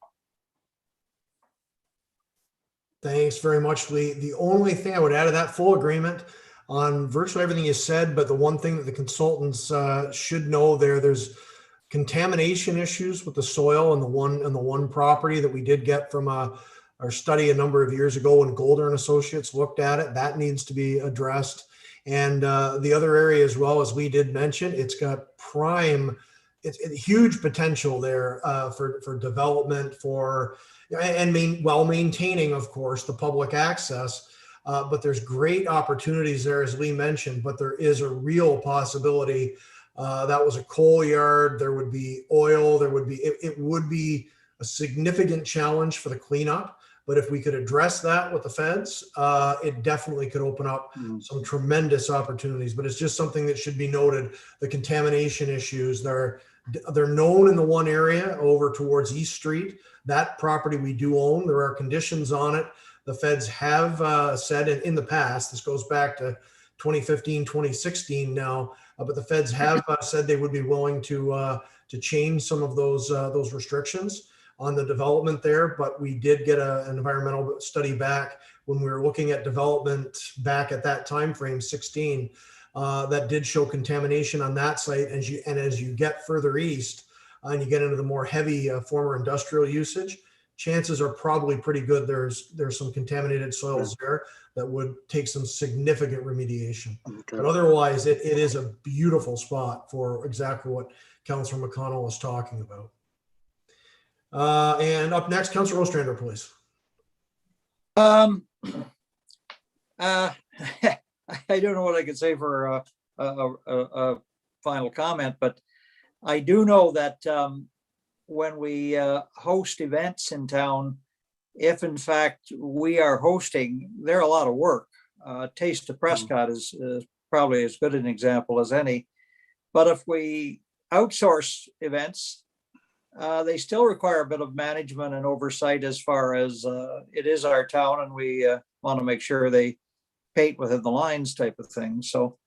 Thanks very much, Lee. The only thing I would add to that, full agreement on virtually everything you said, but the one thing that the consultants should know there's contamination issues with the soil and the one property that we did get from our study a number of years ago when Golder and Associates looked at it. That needs to be addressed. And the other area, as well, as we did mention, it's got it's huge potential there for development, while maintaining, of course, the public access. But there's great opportunities there, as Lee mentioned, but there is a real possibility. That was a coal yard. There would be oil. It would be a significant challenge for the cleanup. But if we could address that with the feds, it definitely could open up some tremendous opportunities. But it's just something that should be noted. The contamination issues, they're known in the one area over towards East Street. That property we do own. There are conditions on it. The feds have said in the past, this goes back to 2015, 2016 now, but the feds have said they would be willing to change some of those restrictions on the development there. But we did get an environmental study back when we were looking at development back at that time frame, 16, that did show contamination on that site. And as you get further east and you get into the more heavy former industrial usage, chances are probably pretty good there's some contaminated soils there that would take some significant remediation. Okay. But otherwise, it is a beautiful spot for exactly what Councillor Mcconnell was talking about. And up next, Councillor Strander, please. I don't know what I could say for a final comment, but I do know that when we host events in town, if in fact we are hosting, they're a lot of work. Taste of Prescott is probably as good an example as any. But if we outsource events, they still require a bit of management and oversight, as far as it is our town and we want to make sure they paint within the lines type of thing. So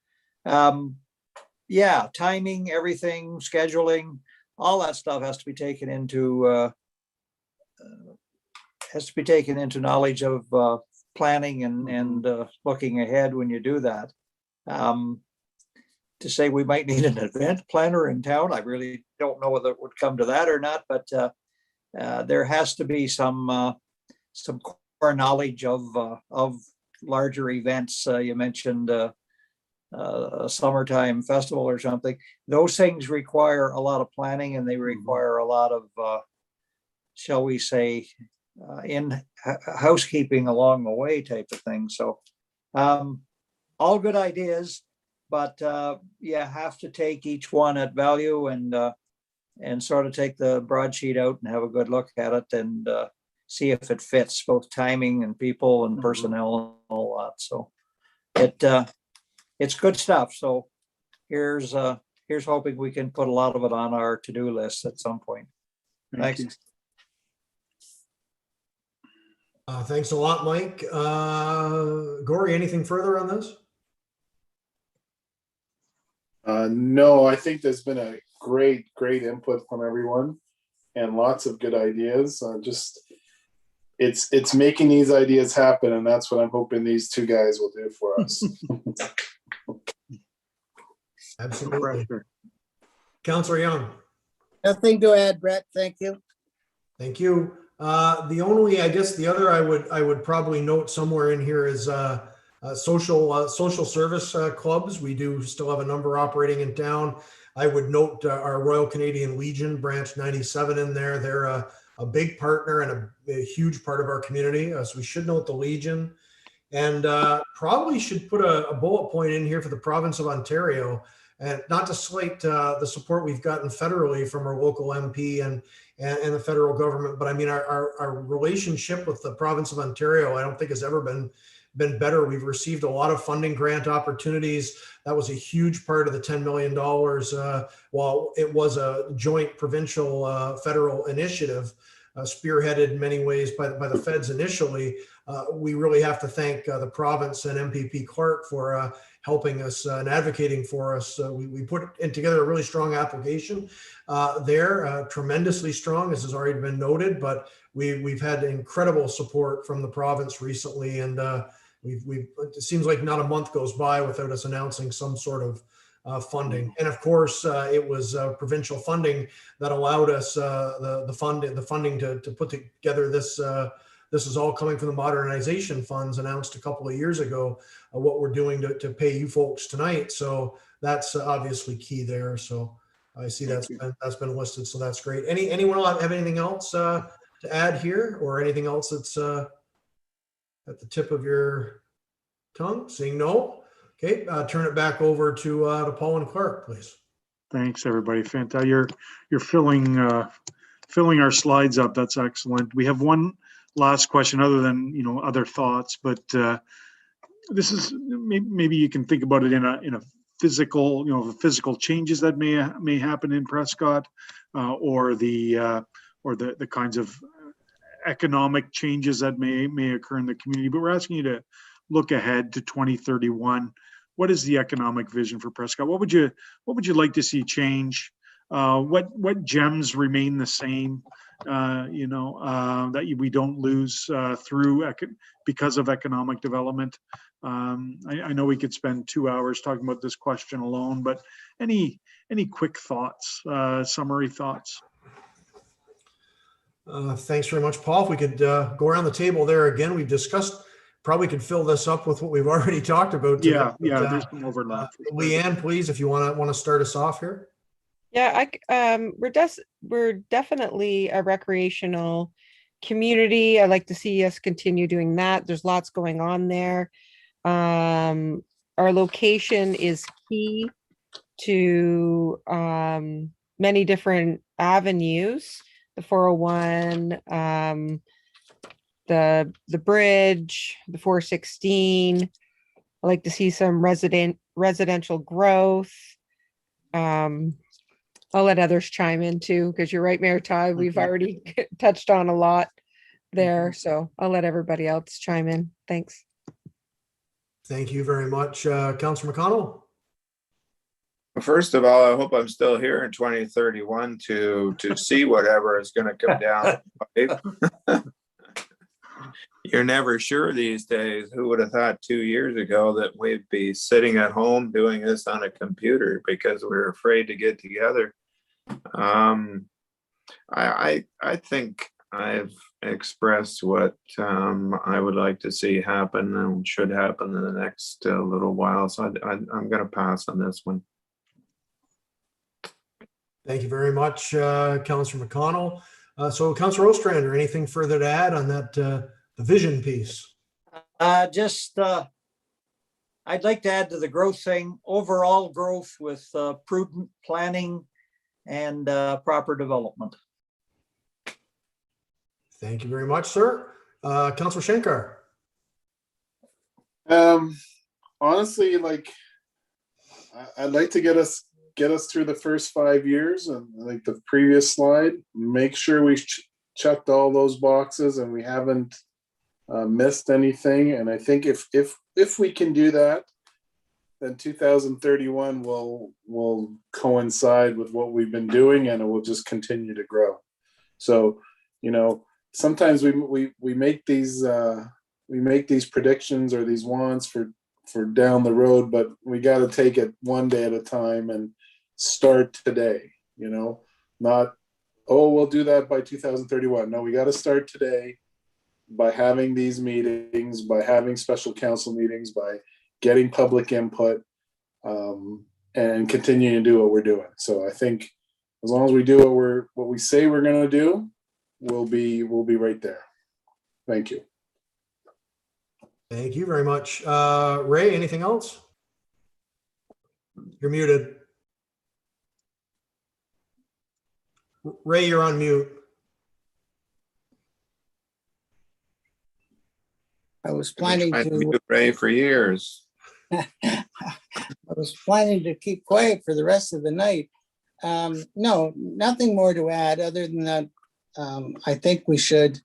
yeah, timing, everything, scheduling, all that stuff has to be taken into knowledge of planning and looking ahead when you do that. To say we might need an event planner in town, I really don't know whether it would come to that or not, but there has to be some core knowledge of larger events. You mentioned a summertime festival or something. Those things require a lot of planning, and they require a lot of, shall we say, in housekeeping along the way type of thing. So all good ideas, but you have to take each one at value and sort of take the broadsheet out and have a good look at it and see if it fits both timing and people and personnel and all that. So it's good stuff. So here's hoping we can put a lot of it on our to-do list at some point. Thanks. Thanks a lot, Mike. Gory, anything further on this? No, I think there's been a great input from everyone and lots of good ideas. It's making these ideas happen, and that's what I'm hoping these two guys will do for us. Absolutely. Councillor Young. Nothing to add, Brett. Thank you. Thank you. The only, I guess, the other I would probably note somewhere in here is social service clubs. We do still have a number operating in town. I would note our Royal Canadian Legion Branch 97 in there. They're a big partner and a huge part of our community. So we should note the Legion, and probably should put a bullet point in here for the province of Ontario. And not to slight the support we've gotten federally from our local MP and the federal government, but I mean our relationship with the province of Ontario, I don't think has ever been better. We've received a lot of funding grant opportunities. That was a huge part of the $10 million. While it was a joint provincial federal initiative, spearheaded in many ways by the feds initially, we really have to thank the province and MPP Clark for helping us and advocating for us. We put together a really strong application there, tremendously strong, as has already been noted, but we've had incredible support from the province recently, and it seems like not a month goes by without us announcing some sort of funding. And of course, it was provincial funding that allowed us the funding to put together this. This is all coming from the modernization funds announced a couple of years ago, what we're doing to pay you folks tonight. So that's obviously key there. So I see that's been listed. So that's great. Anyone have anything else to add here, or anything else that's at the tip of your tongue? Seeing no. Okay, turn it back over to Paul and Clark, please. Thanks, everybody. Fantastic. You're filling our slides up. That's excellent. We have one last question, other than other thoughts, but this is maybe you can think about it in a physical, physical changes that may happen in Prescott, or the kinds of economic changes that may occur in the community. But we're asking you to look ahead to 2031. What is the economic vision for Prescott? What would you like to see change? What gems remain the same? That we don't lose because of economic development. I know we could spend 2 hours talking about this question alone, but any quick thoughts, summary thoughts? Thanks very much, Paul. If we could go around the table there again, we've discussed, probably could fill this up with what we've already talked about today. Yeah, there's some overlap. Leanne, please, if you want to start us off here. Yeah, we're definitely a recreational community. I'd like to see us continue doing that. There's lots going on there. Our location is key to many different avenues. The 401, the bridge, the 416. I like to see some residential growth. I'll let others chime in too, because you're right, Mayor Todd, we've already touched on a lot there. So I'll let everybody else chime in. Thanks. Thank you very much. Councillor Mcconnell. First of all, I hope I'm still here in 2031 to see whatever is going to come down. You're never sure these days. Who would have thought 2 years ago that we'd be sitting at home doing this on a computer because we're afraid to get together? I think I've expressed what I would like to see happen and should happen in the next little while. So I'm going to pass on this one. Thank you very much, Councillor Mcconnell. So Councillor Strander, anything further to add on that the vision piece? I'd like to add to the growth thing, overall growth with prudent planning and proper development. Thank you very much, sir. Councillor Shankar. Honestly, I'd like to get us through the first 5 years, and like the previous slide, make sure we checked all those boxes and we haven't missed anything. And I think if we can do that, then 2031 will coincide with what we've been doing, and it will just continue to grow. So, sometimes we make these predictions or these wants for down the road, but we got to take it one day at a time and start today. Not oh, we'll do that by 2031. No, we got to start today by having these meetings, by having special council meetings, by getting public input, and continuing to do what we're doing. So I think as long as we do what we say we're going to do, we'll be right there. Thank you. Thank you very much. Ray, anything else? You're muted. Ray, you're on mute. I was planning I've been to, with Ray for years. I was planning to keep quiet for the rest of the night. No, nothing more to add other than that. I think we should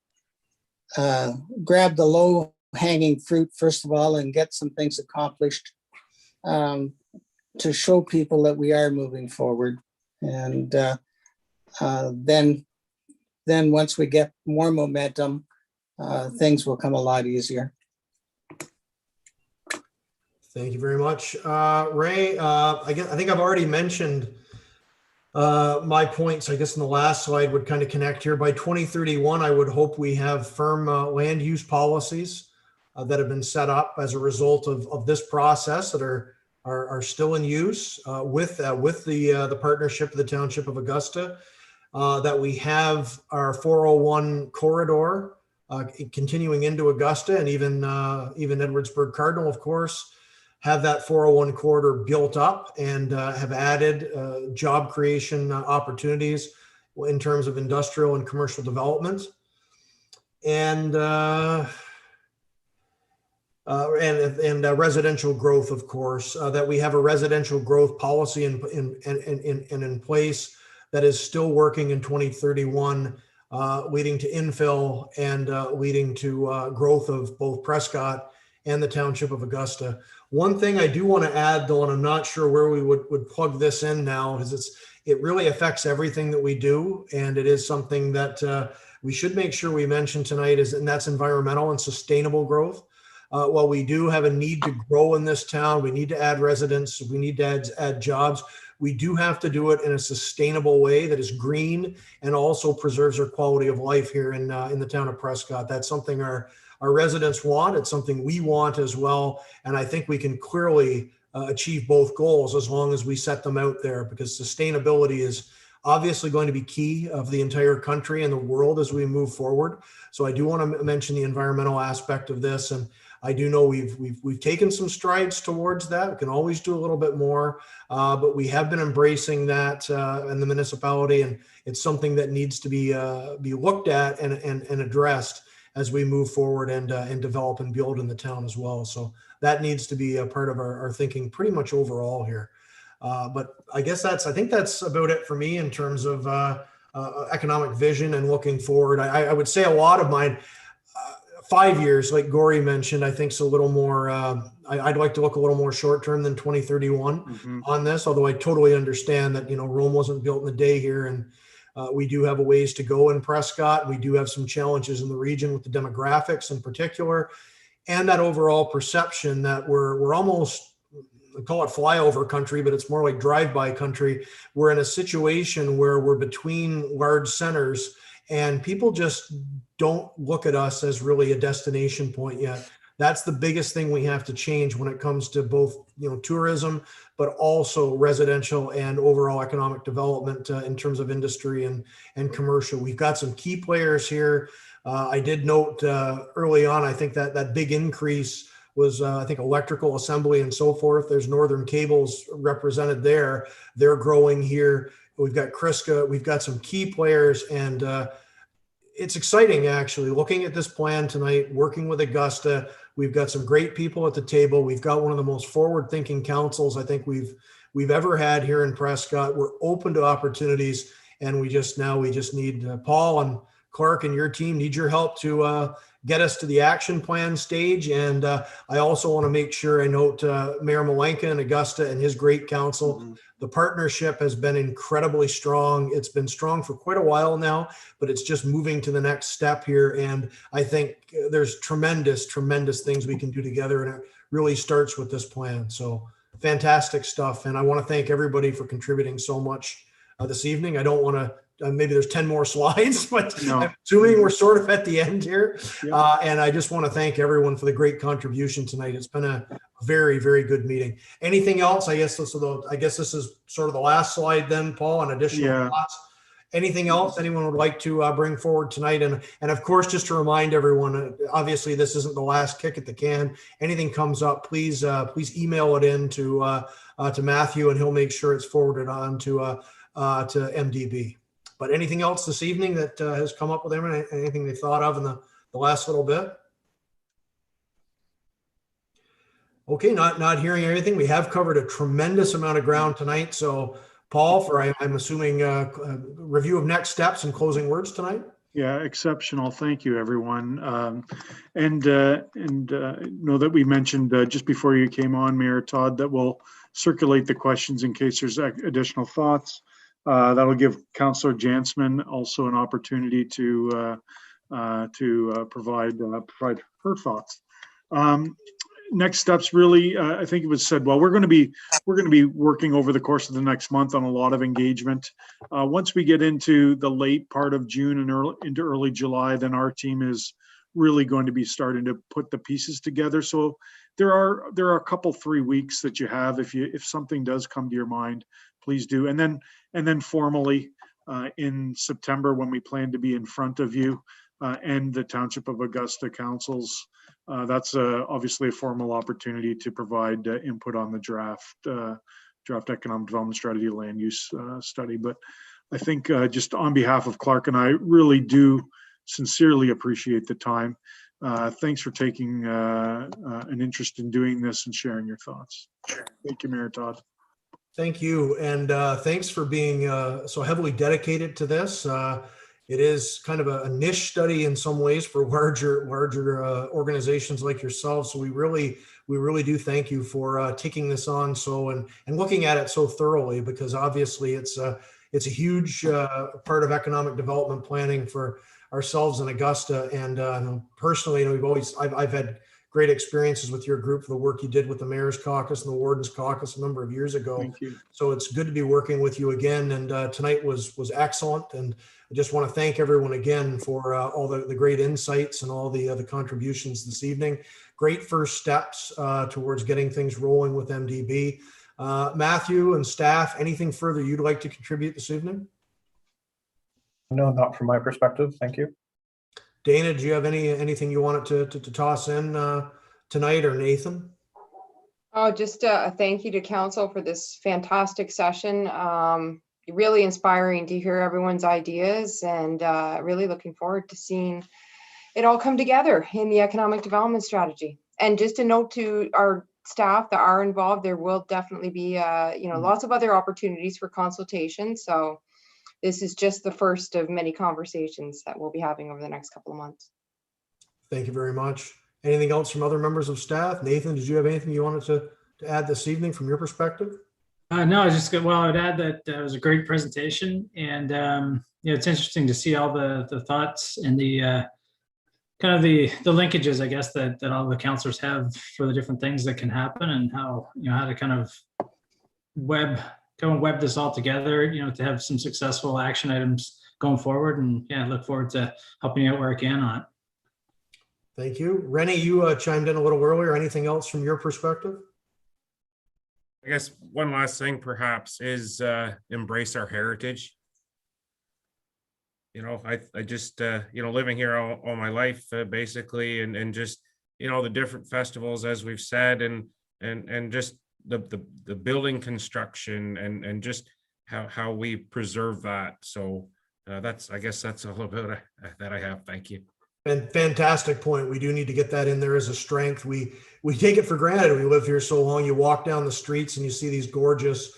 grab the low hanging fruit first of all and get some things accomplished to show people that we are moving forward. And then once we get more momentum, things will come a lot easier. Thank you very much. Ray, I think I've already mentioned my points. I guess in the last slide would kind of connect here. By 2031, I would hope we have firm land use policies that have been set up as a result of this process that are still in use with the partnership of the Township of Augusta, that we have our 401 corridor continuing into Augusta and even Edwardsburg Cardinal, of course, have that 401 corridor built up and have added job creation opportunities in terms of industrial and commercial development. And residential growth, of course, that we have a residential growth policy in place that is still working in 2031, leading to infill and leading to growth of both Prescott and the Township of Augusta. One thing I do want to add, though, and I'm not sure where we would plug this in now, is it really affects everything that we do, and it is something that we should make sure we mention tonight, and that's environmental and sustainable growth. While we do have a need to grow in this town, we need to add residents, we need to add jobs, we do have to do it in a sustainable way that is green and also preserves our quality of life here in the town of Prescott. That's something our residents want. It's something we want as well. And I think we can clearly achieve both goals as long as we set them out there, because sustainability is obviously going to be key of the entire country and the world as we move forward. So I do want to mention the environmental aspect of this. And I do know we've taken some strides towards that. We can always do a little bit more, but we have been embracing that in the municipality, and it's something that needs to be looked at and addressed as we move forward and develop and build in the town as well. So that needs to be a part of our thinking pretty much overall here. But I guess I think that's about it for me in terms of economic vision and looking forward. I would say a lot of mine, 5 years, like Gory mentioned, I think is a little more, I'd like to look a little more short term than 2031 on this, although I totally understand that, Rome wasn't built in a day here, and we do have a ways to go in Prescott. We do have some challenges in the region with the demographics in particular, and that overall perception that we're almost, I call it flyover country, but it's more like drive-by country. We're in a situation where we're between large centers and people just don't look at us as really a destination point yet. That's the biggest thing we have to change when it comes to both, tourism, but also residential and overall economic development in terms of industry and commercial. We've got some key players here. I did note early on, I think that big increase was, I think, electrical assembly and so forth. There's Northern Cables represented there. They're growing here. We've got Kriska. We've got some key players, and it's exciting, actually, looking at this plan tonight, working with Augusta. We've got some great people at the table. We've got one of the most forward-thinking councils I think we've ever had here in Prescott. We're open to opportunities, and we just need Paul and Clark and your team need your help to get us to the action plan stage. And I also want to make sure I note Mayor Malenka in Augusta and his great council. The partnership has been incredibly strong. It's been strong for quite a while now, but it's just moving to the next step here. And I think there's tremendous things we can do together. And it really starts with this plan. So fantastic stuff. And I want to thank everybody for contributing so much this evening. I don't want to maybe there's 10 more slides, but No. I'm assuming we're sort of at the end here. Yep. And I just want to thank everyone for the great contribution tonight. It's been a very, very good meeting. Anything else? I guess this is sort of the last slide then, Paul, on additional thoughts. Anything else anyone would like to bring forward tonight? And of course, just to remind everyone, obviously this isn't the last kick at the can. Anything comes up, please email it in to Matthew, and he'll make sure it's forwarded on to MDB. But anything else this evening that has come up with everyone? Anything they thought of in the last little bit? Okay, not hearing anything. We have covered a tremendous amount of ground tonight. So Paul, for I'm assuming review of next steps and closing words tonight. Yeah, exceptional. Thank you, everyone. And know that we mentioned just before you came on, Mayor Todd, that we'll circulate the questions in case there's additional thoughts. That'll give Councillor Jansman also an opportunity to provide her thoughts. Next steps, really, I think it was said, well, we're going to be working over the course of the next month on a lot of engagement. Once we get into the late part of June and into early July, then our team is really going to be starting to put the pieces together. So there are a couple 3 weeks that you have. If something does come to your mind, please do. And then formally in September, when we plan to be in front of you and the Township of Augusta councils, that's obviously a formal opportunity to provide input on the draft economic development strategy, land use study. But I think just on behalf of Clark and I, really do sincerely appreciate the time. Thanks for taking an interest in doing this and sharing your thoughts. Thank you, Mayor Todd. Thank you, and thanks for being so heavily dedicated to this. It is kind of a niche study in some ways for larger organizations like yourselves. So we really do thank you for taking this on and looking at it so thoroughly, because obviously it's a huge part of economic development planning for ourselves in Augusta. And personally, I've had great experiences with your group for the work you did with the Mayor's Caucus and the Warden's Caucus a number of years ago. Thank you. So it's good to be working with you again. And tonight was excellent. And I just want to thank everyone again for all the great insights and all the contributions this evening. Great first steps towards getting things rolling with MDB. Matthew and staff, anything further you'd like to contribute this evening? No, not from my perspective. Thank you. Dana, do you have anything you wanted to toss in tonight, or Nathan? Oh, just a thank you to council for this fantastic session. Really inspiring to hear everyone's ideas, and really looking forward to seeing it all come together in the economic development strategy. And just a note to our staff that are involved, there will definitely be lots of other opportunities for consultation. So this is just the first of many conversations that we'll be having over the next couple of months. Thank you very much. Anything else from other members of staff? Nathan, did you have anything you wanted to add this evening from your perspective? No, I was just I would add that it was a great presentation, and it's interesting to see all the thoughts and the kind of the linkages, I guess, that all the councillors have for the different things that can happen, and how to kind of web this all together, to have some successful action items going forward. And look forward to helping you out where I can on it. Thank you. Rennie, you chimed in a little earlier. Anything else from your perspective? I guess one last thing perhaps is embrace our heritage. I just, living here all my life, basically, and just, the different festivals, as we've said, and just the building construction and just how we preserve that. So I guess that's a little bit that I have. Thank you. And fantastic point. We do need to get that in there as a strength. We take it for granted. We live here so long. You walk down the streets and you see these gorgeous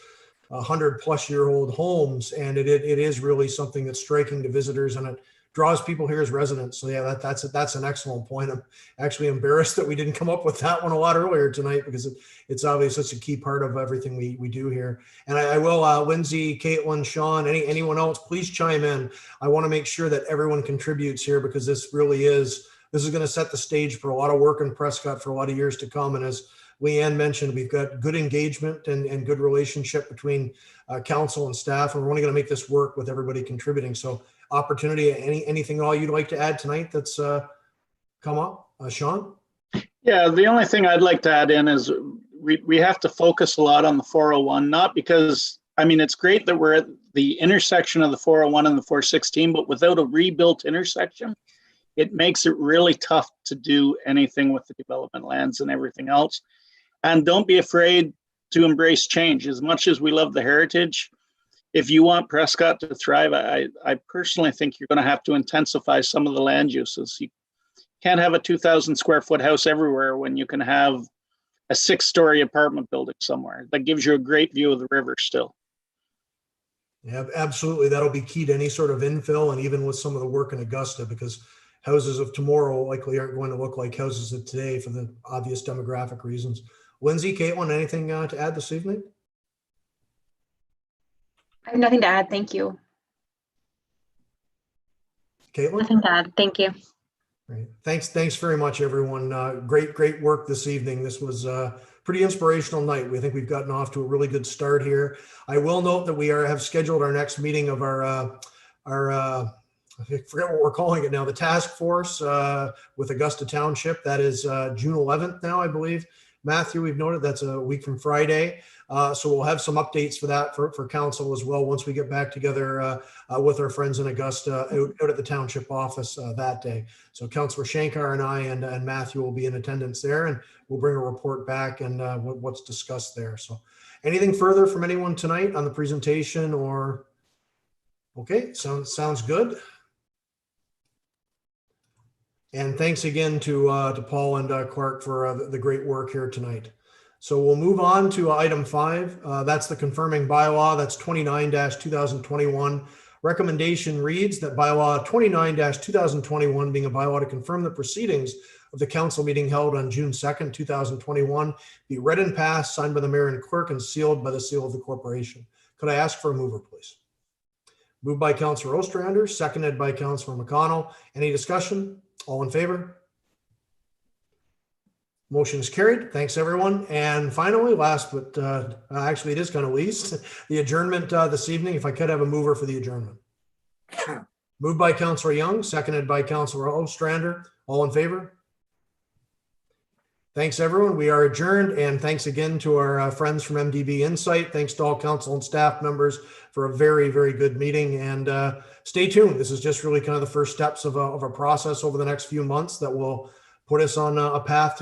100-plus-year-old homes, and it is really something that's striking to visitors, and it draws people here as residents. So yeah, that's an excellent point. I'm actually embarrassed that we didn't come up with that one a lot earlier tonight, because it's obviously such a key part of everything we do here. And I will, Lindsay, Caitlin, Sean, anyone else, please chime in. I want to make sure that everyone contributes here, because this is going to set the stage for a lot of work in Prescott for a lot of years to come. And as Leanne mentioned, we've got good engagement and good relationship between council and staff, and we're only going to make this work with everybody contributing. So opportunity, anything all you'd like to add tonight that's come up? Sean? Yeah, the only thing I'd like to add in is we have to focus a lot on the 401, not because, I mean, it's great that we're at the intersection of the 401 and the 416, but without a rebuilt intersection, it makes it really tough to do anything with the development lands and everything else. And don't be afraid to embrace change. As much as we love the heritage, if you want Prescott to thrive, I personally think you're going to have to intensify some of the land uses. You can't have a 2,000 square foot house everywhere when you can have a 6-story apartment building somewhere. That gives you a great view of the river still. Yeah, absolutely. That'll be key to any sort of infill, and even with some of the work in Augusta, because houses of tomorrow likely aren't going to look like houses of today for the obvious demographic reasons. Lindsay, Caitlin, anything to add this evening? I have nothing to add. Thank you. Caitlin? Nothing to add. Thank you. Great. Thanks very much, everyone. Great work this evening. This was a pretty inspirational night. We think we've gotten off to a really good start here. I will note that we have scheduled our next meeting of our I forget what we're calling it now, the task force with Augusta Township. That is June 11th now, I believe. Matthew, we've noted that's a week from Friday. So we'll have some updates for that for council as well once we get back together with our friends in Augusta out at the township office that day. So Councillor Shankar and I and Matthew will be in attendance there, and we'll bring a report back and what's discussed there. So anything further from anyone tonight on the presentation or? Okay, sounds good. And thanks again to Paul and Clark for the great work here tonight. So we'll move on to item 5. That's the confirming bylaw. That's 29-2021. Recommendation reads that bylaw 29-2021 being a bylaw to confirm the proceedings of the council meeting held on June 2nd, 2021 be read and passed, signed by the mayor and clerk, and sealed by the seal of the corporation. Could I ask for a mover, please? Moved by Councillor Strander, seconded by Councillor Mcconnell. Any discussion? All in favor? Motion is carried. Thanks, everyone. And finally, last but actually it is kind of least, the adjournment this evening. If I could have a mover for the adjournment. Moved by Councillor Young, seconded by Councillor Ostrander. All in favor? Thanks, everyone. We are adjourned. And thanks again to our friends from MDB Insight. Thanks to all council and staff members for a very, very good meeting. And stay tuned. This is just really kind of the first steps of a process over the next few months that will put us on a path to